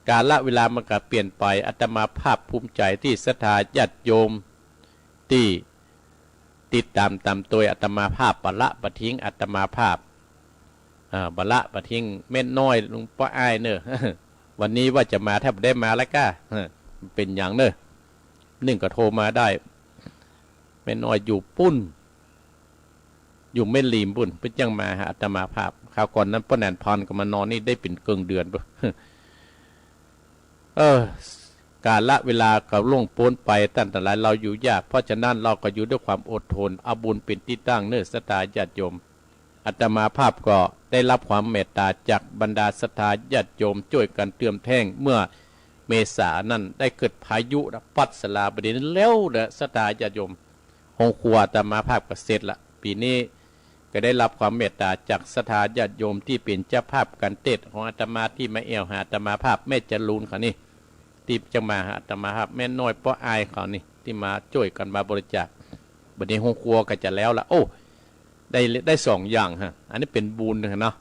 การละเวลามันก็เปลี่ยนไปอาตมาภาพภูมิใจที่ศรัทธาญาติโยมที่ติดตามตัวอาตมาภาพปะละปะทิ้งอาตมาภาพบละปะทิ้งเม็ดน้อยลุงป้าอ้ายเนอะ วันนี้ว่าจะมาแทบได้มาแล้วก้าเป็นอย่างเนอะนึ่งก็โทรมาได้เม็ดน้อยอยู่ปุ้นอยู่เม็ดลีมปุ้นเพิ่งยังมาหาอาตมาภาพคราวก่อนนั้นป้าแนนพรก็มานอนนี่ได้เป็นเกินเดือนปุ๊การละเวลากับล่วงพ้นไปตั้งแต่หลายเราอยู่ยากเพราะฉะนั้นเราก็อยู่ด้วยความอดทนเอาบุญเป็นที่ตั้งเนื้อศรัทธาญาติโยมอาตมาภาพก็ได้รับความเมตตาจากบรรดาศรัทธาญาติโยมช่วยกันเติมแท่งเมื่อเมษานั้นได้เกิดพายุพัดสลาบดินแล้วนะศรัทธาญาติโยมห้องครัวอาตมาภาพก็เสร็จละปีนี้ก็ได้รับความเมตตาจากศรัทธาญาติโยมที่เป็นเจ้าภาพการเทศของอาตมาที่มาเอวหาอาตมาภาพแม่จรูนเขานี่ที่จะมาหาอาตมาภาพแม่น้อยป้ออายเขานี่ที่มาช่วยกันมาบริจาคบัดนี้ห้องครัวก็จะแล้วละได้สองอย่างฮะอันนี้เป็นบุญเนาะ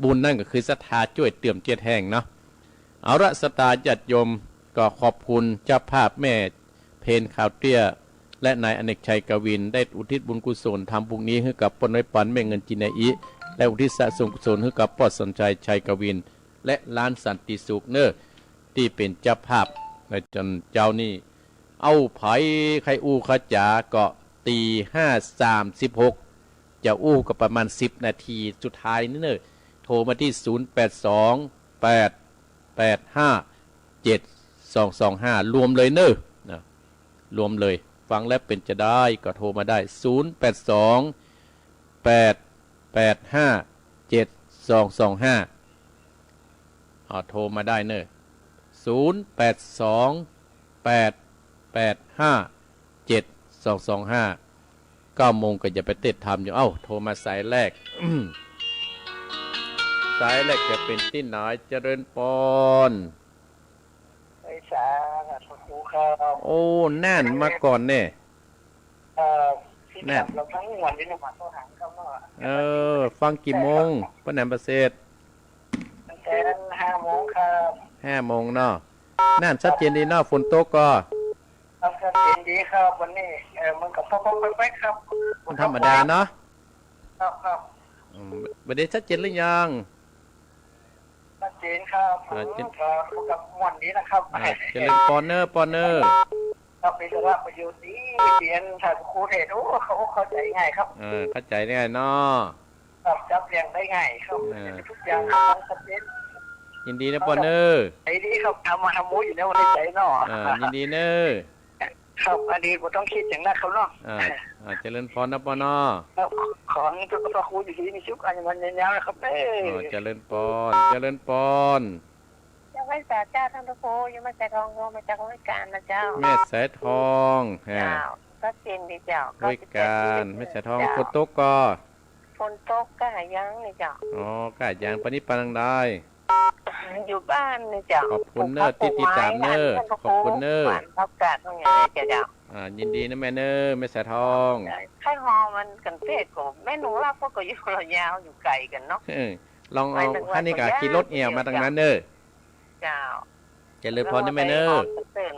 บุญนั่นก็คือศรัทธาช่วยเติมเจียแห้งเนาะเอาละศรัทธาญาติโยมก็ขอบคุณเจ้าภาพแม่เพนข่าวเตี้ยและนายอเนกชัยกวินได้อุทิศบุญกุศลทำบุญนี้ให้กับปนน้อยปันแม่เงินจินาอิและอุทิศสะสมกุศลให้กับปอดสนชัยชัยกวินและล้านสันติสุขเนอที่เป็นเจ้าภาพในจนเจ้านี่เอาไผ่ไข่ขจ๋าก็ตี 5:36จะก็ประมาณ10 นาทีสุดท้ายนี่เนอโทรมาที่0828857225รวมเลยเนอรวมเลยฟังแล้วเป็นจะได้ก็โทรมาได้0828857225โทรมาได้เนอะ0828857225 9 โมงก็จะไปติดทำอยู่โทรมาสายแรก สายแรกจะเป็นที่ไหนเจริญปอนไอ้สาครูครับแน่นมาก่อนเนี่ยแน่นเราทั้งวันนี้มาเข้าหางเข้าเนาะฟังกี่โมงป้าแหนมประเสริฐตั้งแต่5 โมงครับ5 โมงเนาะน่นชัดเจนดีเนาะฝนตกก็ชัดเจนดีครับวันนี้มันก็พอๆไปครับมันธรรมดาเนาะครับวันนี้ชัดเจนหรือยังชัดเจนครับกับวันนี้นะครับเจริญปอนเนอร์ครับเป็นสาระประโยชน์ดีเรียนถ้าครูเทศเขาเข้าใจง่ายครับเข้าใจง่ายเนาะครับจับเรียงได้ง่ายครับทุกอย่างชัดเจนยินดีนะปอนเนอร์ไอ้นี่ครับทำมูอยู่ในวันใจเนาะยินดีเนอร์ครับอันนี้ผมต้องคิดอย่างนั้นเขาเนาะเจริญพรนะปอนอของทุกตัวครูอยู่ที่นี่ชุกอันมันยาวๆนะครับเจริญพรยังไม่สาเจ้าท่านพระครูยังไม่แต่ทองมาจากราชการนะเจ้าแม่สายทองเจ้าก็เจนดีเจ้าราชการแม่สายทองฝนตกก็ฝนตกก็หายังนี่เจ้าก็หายังปนิปังได้อยู่บ้านนี่เจ้าขอบคุณเนอร์ที่ตามเนอร์ขอบคุณเนอร์รับกาดตรงนี้เจ้ายินดีนะแม่เนอร์แม่สายทองไข่ฮอมันกันเทศกับแม่หนูรับก็อยู่ระยาวอยู่ไกลกันเนาะลองเอาท่านนี่กับขี่รถเอี่ยวมาตั้งนั้นเนอร์เจ้าจะเลยพอนะแม่เนอร์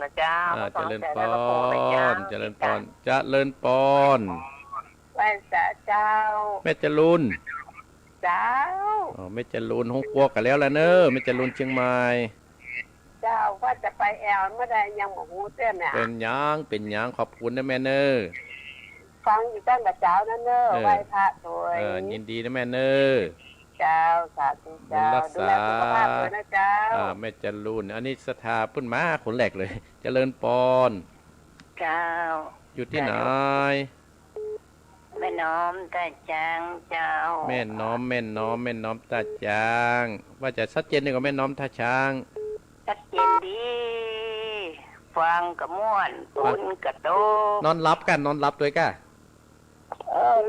นะเจ้า เจริญปอ เจ้าน เจริญปอนเจริญปอน ไหว้สาเจ้า แม่จรูน เจ้า อ๋อแม่จรูนห้องกลัวกันแล้วล่ะเนอะแม่จรูนเชียงใหม่ เจ้าว่าจะไปแอลเมื่อใดยังบอกหูเต้นเนี่ย เป็นหยังขอบคุณนะแม่เนอะ ฟังอยู่ตั้งแต่เจ้านั่นเนอะไหว้พระสวย ยินดีนะแม่เนอะ เจ้าสาธุเจ้า บุญรัก ดู ษา แลสุขภาพด้วยนะเจ้า แม่จรูนอันนี้สถาพุ่นมาคนแรกเลย เจริญปอน เจ้า อยู่ที่ไหน แม่น้อมตาจางเจ้า แม่น้อมตาจางว่าจะชัดเจนดีกว่าแม่น้อมท่าช้าง ชัดเจนดีฟังกระม่วนปุนกระโต นอนรับกันนอนรับด้วยก้า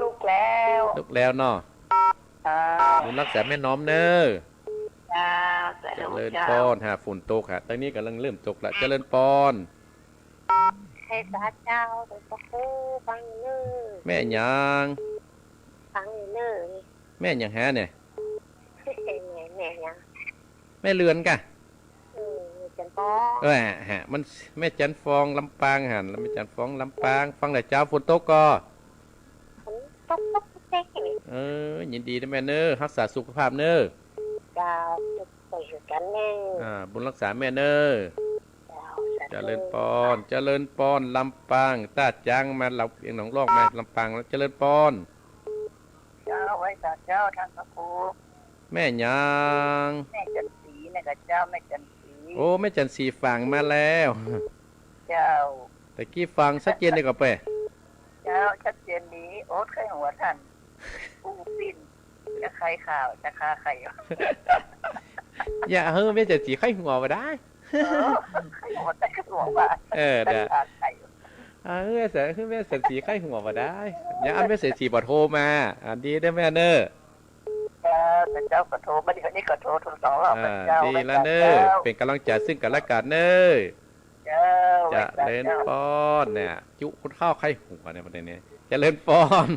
ลูกแล้ว ลุกแล้วเนาะบุญรักษาแม่น้อมเนอะ เจ้า เจริญปอนฝุ่นตกค่ะตอนนี้กำลังเริ่มตกละเจริญปอน ให้สาเจ้าไปสักคู่ฟังเนื้อ แม่หยัง ฟังเนื้อ แม่หยังฮะเนี่ย แม่ยัง แม่เรือนกะ จันป้อ ฮะมันแม่จันฟองลำปางหันแล้วแม่จันฟองลำปางฟังแต่เจ้าฝนตกก็ ฉันต๊อกเต๊ก ยินดีนะแม่เนอะรักษาสุขภาพเนอะ เจ้าจะไปกันแน่ บุญรักษาแม่เนอะเจริญปอนลำปางตาจางมาเราเอียงหนองลอกมาลำปางแล้วเจริญปอน เจ้าไว้สาเจ้าท่านพระครู แม่หยัง แม่จันสีนะกับเจ้าแม่จันสี โอ้แม่จันสีฟังมาแล้ว เจ้า แต่กี้ฟังชัดเจนเลยก็ไป เจ้าชัดเจนนี้โอ๊ตไข่หัวท่านปูปิ้นจะใครข่าวจะคาไข่ อย่าแม่จันสีไข้หัวมาได้ ไข่หัวแต่ก็หัวว่า เด้ ไข่ แม่จันสีไข้หัวมาได้อย่าอันแม่จันสีบอโทรมาดีได้แม่เนอะ แต่เจ้าก็โทรมาดีกว่านี้ก็โทรสองรอบเจ้า ดีแล้วเนอะเป็นกำลังใจซึ่งกันและกันเนอะ เจ้า จะเล่นป้อนเนี่ยจุคุณข้าวไข้หัวเนี่ยประเด็นนี้จะเล่นป้อน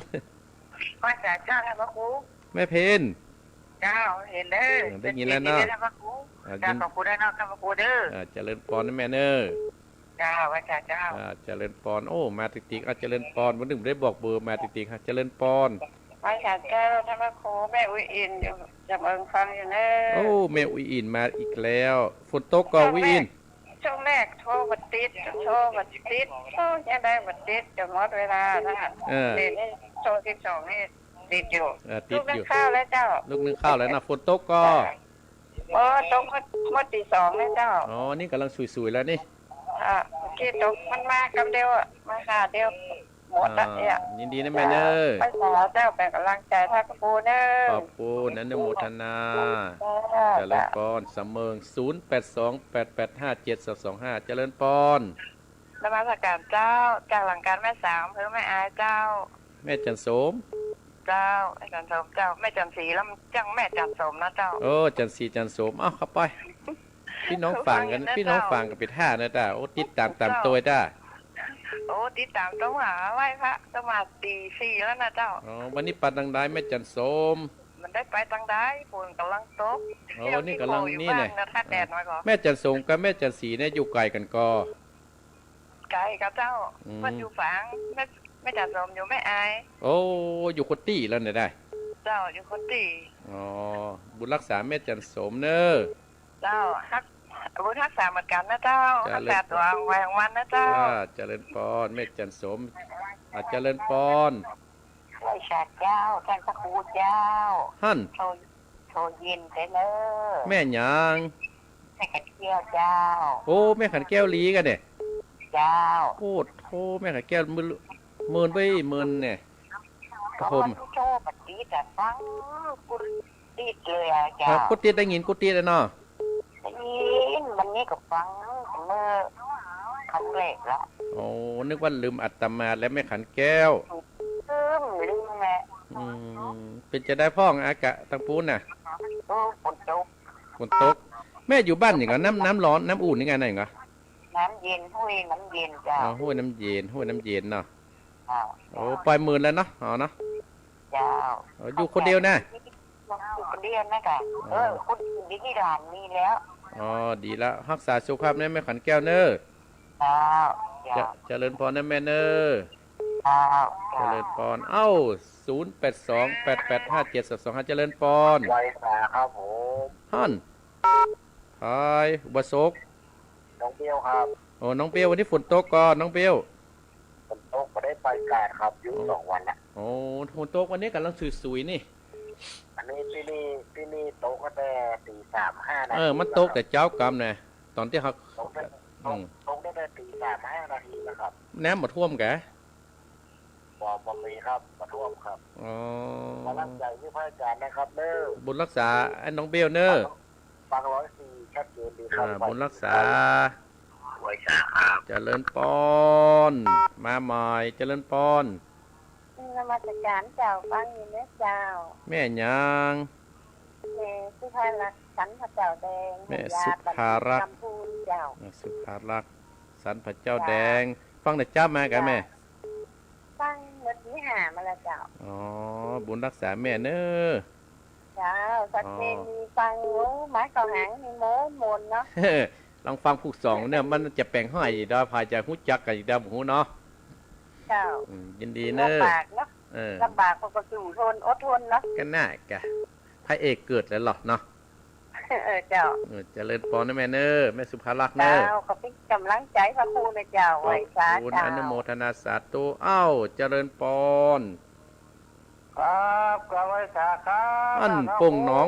ว่าแต่เจ้าท่านพระครู แม่เพน เจ้าเห็นเด้อ ได้ยินแล้วเนาะ ท่านพระครูเจ้าขอบคุณได้เนาะท่านพระครูเด้อ จะเล่นป้อนนะแม่เนอะ เจ้าว่าแต่เจ้า จะเล่นป้อนโอ้มาติ๊กจะเล่นป้อนวันหนึ่งได้บอกเบอร์มาติ๊กฮะจะเล่นป้อน ว่าแต่เจ้าท่านพระครูแม่อุ้ยอินอยู่จะเบิ่งฟังอยู่เด้อ โอ้แม่อุยอินมาอีกแล้วฝนตกก็อุยอิน ช่วงแรกโทรบัดติดโทรบัดติดโทรยังได้บัดติดจะหมดเวลานะนี่โทร12นี่ติดอยู่ ติดอยู่ ลูกนึงข้าวแล้วเจ้า ลูกนึงข้าวแล้วนะฝนตกก็ ตรงหมดตี2แล้วเจ้า อ๋อนี่กำลังสุยๆแล้วนี่ คิดตกมันมากำเดียวมาหาเดียวหมดละเนี่ย ยินดีนะแม่เนอะ ไปสาเจ้าเป็นกำลังใจท่านพระครูเด้อ ขอบคุณอนุโมทนาเจริญปอนสำเมิง0828857225เจริญปอน นมัสการเจ้าจากหลังการแม่สาวเพื่อแม่อายเจ้า แม่จันโสม เจ้าแม่จันสมเจ้าแม่จันสีแล้วจังแม่จันสมนะเจ้า โอ้จันสีจันโสมเข้าไปพี่น้องฟังกันไปท่านะจ้าโอ้ติดตามตัวจ้า โอ้ติดตามต้องหาไหว้พระสมาตี4แล้วนะเจ้า อ๋อวันนี้ปัดดังได้แม่จันโสม มันได้ไปตังได้ฝนกำลังตก โอ้นี่กำลังนี่เนี่ย ถ้าแดดน้อยก็ แม่จันโสมกับแม่จันสีเนี่ยอยู่ไกลกันก็ ไกลกับเจ้ามันอยู่ฝังแม่จันสมอยู่แม่อาย โอ้อยู่คนตี้แล้วเนี่ยได้ เจ้าอยู่คนตี อ๋อบุญรักษาแม่จันโสมเนอะ เจ้าบุญทักษาเหมือนกันนะเจ้าทักษาตัวแหวงวันนะเจ้า เจริญปอนแม่จันโสมเจริญปอน ไหว้ชาเจ้าท่านพระครูเจ้า หั่น โชว์เย็นไปเลย แม่หยัง แม่ขัดเกี้ยวเจ้า โอ้แม่ขันแก้วลีกันเนี่ย เจ้า โคตรโทแม่ขันแก้วมือเมินไปเมินเนี่ยกระผม โชว์ปฏิแต่ฟังกุติดเลยอะเจ้า กุฏิได้ยินกุฏิแล้วเนาะ ได้ยินวันนี้ก็ฟังเมื่อครั้งแรกละ โอ้นึกว่าลืมอัตมาแล้วแม่ขันแก้ว ลืมแม่ เป็นจะได้พ่องอากะตังปูนน่ะ ฝนตก ฝนตกแม่อยู่บ้านอย่างเงี้ยน้ำร้อนน้ำอุ่นนี่ไงไหนเงี้ย น้ำเย็นห้วยน้ำเย็นเจ้า ห้วยน้ำเย็นเนาะ เจ้า โอ้ปล่อยหมื่นแล้วเนาะอ๋อเนาะ เจ้า อยู่คนเดียวนะ อยู่คนเดียวนะกะคนดีที่ด่านมีแล้ว อ๋อดีแล้วรักษาสุขภาพเนี่ยแม่ขันแก้วเนอะ เจริญพรนะแม่เนอเจริญพร0828857225เจริญพรไวสาครับผมฮั่นทายบะศกน้องเบี้ยวครับโอ้น้องเปียววันนี้ฝนตกก่อนน้องเปียวฝนตกก็ได้ไปการครับอยู่2 วันละโอ้ฝนตกวันนี้กำลังสวยๆนี่อันนี้ที่นี่ตกก็แต่4:35นาทีมันตกแต่เจ้ากรรมนะตอนที่เขาตกได้แต่4:35นาทีนะครับน้ำมาท่วมแกบ่มีครับมาท่วมครับมาลังใจที่พระอาจารย์นะครับเนอบุญรักษาไอ้น้องเบลเนอฟัง104ชัดเจนดีครับบุญรักษาไว้ชาครับเจริญปอนมาใหม่เจริญปอนนมัสการเจ้าฟังอยู่เนื้อเจ้าแม่ยังแม่สุภารักษ์สันพระเจ้าแดงแม่สุภารักษ์สุภารักษ์สันพระเจ้าแดงฟังแต่จ้ามากันแม่ฟังเมื่อกี้หามาแล้วเจ้าอ๋อบุญรักษาแม่เนอเจ้าสักเพลงมีฟังโม้ไม้กองหางมีโม้มนเนาะลองฟังผู้สองเนี่ยมันจะแปลงห้อยดาวพายจะหูจักกันอีกดาวหูเนาะเจ้ายินดีเนอลำบากเนาะลำบากก็สู่ทนอดทนเนาะกันน่าแกพระเอกเกิดแล้วหรอเนาะเจ้าเจริญปอนนะแม่เนอแม่สุภาลักษณ์เนอเจ้าขอบคุณกำลังใจพระครูนะเจ้าไว้สาธุอนุโมทนาสาธุเจริญปอนครับกราบไหว้สาครับอันปงน้อง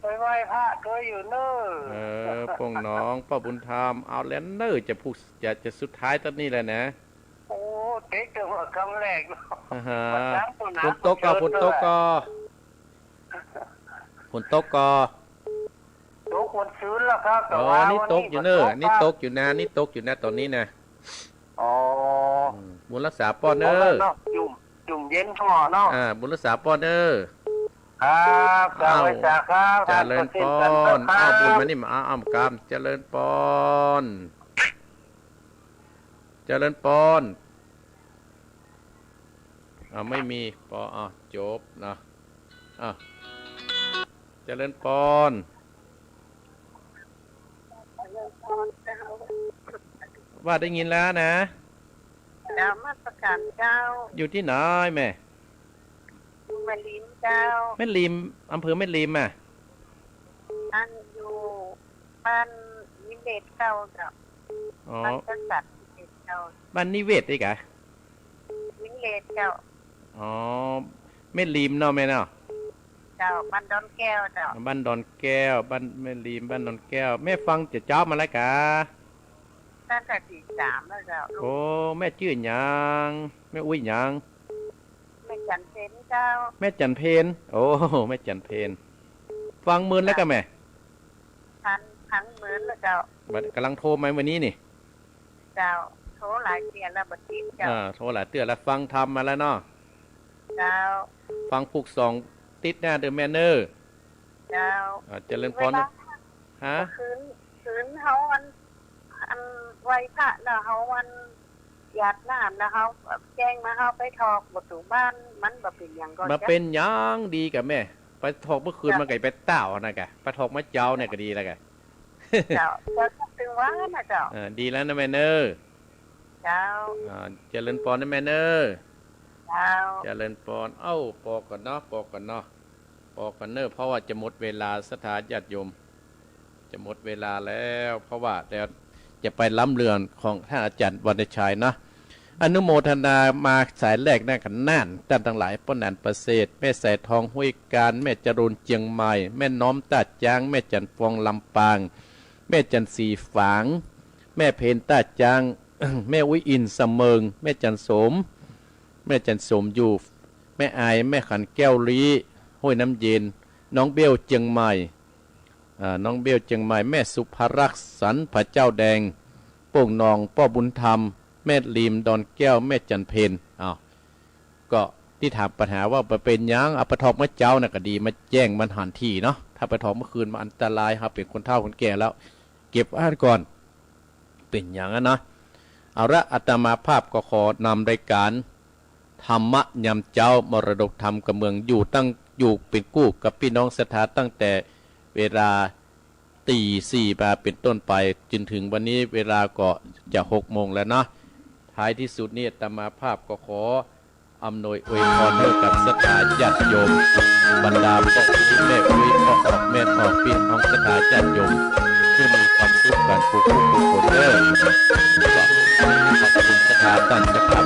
ไปไหว้พระก็อยู่เนอปงน้องป้าบุญธรรมเอาแล้วเนอจะพูดจะสุดท้ายตอนนี้แหละนะโอ้เด็กจังหวะคำแรกเนาะฝนตกก็ตกคนชื้นแล้วครับแต่ว่านี่ตกอยู่เนอนี่ตกอยู่นะตอนนี้นะบุญรักษาป้อนเนอจุ่มเย็นทั่วเนาะบุญรักษาป้อนเนอครับกราบไหว้สาครับเจริญปอนบุญมานี่มากรรมเจริญปอนไม่มีปอจบนะเจริญปอนว่าได้ยินแล้วนะดาวมาประการเจ้าอยู่ที่ไหนแม่แม่ลิมเจ้าแม่ลิมอำเภอแม่ลิมอันอยู่บ้านนิเวศเก่าเจ้าบ้านกษัตริย์นิเวศเก่าบ้านนิเวศได้กะนิเวศเจ้าแม่ลิมเนาะแม่เนาะเจ้าบ้านดอนแก้วเจ้าบ้านดอนแก้วบ้านแม่ลิมบ้านดอนแก้วแม่ฟังจะเจ้ามาแล้วกะตั้งแต่3แล้วเจ้าโอ้แม่ชื่อหยังแม่อุ้ยหยังแม่จันเพนเจ้าแม่จันเพนโอ้แม่จันเพนฟังหมื่นแล้วกันแม่พันหมื่นแล้วเจ้ากำลังโทรมาวันนี้นี่เจ้าโทรหลายเตือนแล้วบัดนี้เจ้าโทรหลายเตือนแล้วฟังทำมาแล้วเนาะเจ้าฟังผูกสองติดหน้าเดอะแมนเนอร์เจ้าเจริญพรฮะคืนเขาอันไหวพระแล้วเขาวันหยาดน้ำแล้วเขาแจ้งมาเขาไปทอกประตูบ้านมันแบบเป็นอย่างก็มาเป็นยังดีกับแม่ไปทอกเมื่อคืนมาไก่ไปเต่านะแกไปทอกมะเจ้าเนี่ยก็ดีแล้วแกเจ้าถึงว่านะเจ้าดีแล้วนะแม่เนอร์เจ้าเจริญพรนะแม่เนอร์เจ้าเจริญพรปอกก่อนเนาะปอกก่อนเนอร์เพราะว่าจะหมดเวลาสถานญาติโยมจะหมดเวลาแล้วเพราะว่าเดี๋ยวจะไปล้ำเรือนของท่านอาจารย์วรรณชัยนะอนุโมทนามาสายแรกนั่นกันน่านท่านทั้งหลายป้อนนันประเสริฐแม่สายทองห้วยการแม่จรูนเจียงใหม่แม่น้อมตาจางแม่จันฟองลำปางแม่จันสีฝางแม่เพนตาจาง แม่วิอินเสมิงแม่จันสมแม่จันสมอยู่แม่อายแม่ขันแก้วลีห้วยน้ำเย็นน้องเบี้ยวเจียงใหม่น้องเบี้ยวเจียงใหม่แม่สุภรักษ์สันพระเจ้าแดงโป่งนองป้อบุญธรรมแม่ลีมดอนแก้วแม่จันเพนก็ที่ถามปัญหาว่าเป็นยังปะทอกมะเจ้าน่ะก็ดีมาแจ้งมันหันทีเนาะถ้าปะทอกเมื่อคืนมาอันตรายครับเป็นคนเฒ่าคนแก่แล้วเก็บอ่านก่อนเป็นอย่างนั้นนะเอาละอาตมาภาพก็ขอนำรายการธรรมะยำเจ้ามรดกธรรมกับเมืองอยู่เป็นกู้กับพี่น้องศรัทธาตั้งแต่เวลา ตีสี่มาเป็นต้นไปจนถึงวันนี้เวลาก็จะ6 โมงแล้วเนาะท้ายที่สุดนี่อาตมาภาพก็ขออำนวยอวยพรให้กับศรัทธาญาติโยมบรรดาพ่อแม่ปุ้ยพ่อออกแม่ออกพี่น้องศรัทธาญาติโยมที่มีความสุขกันผู้คนเด้อขอบคุณศรัทธาตั้งศรัทธา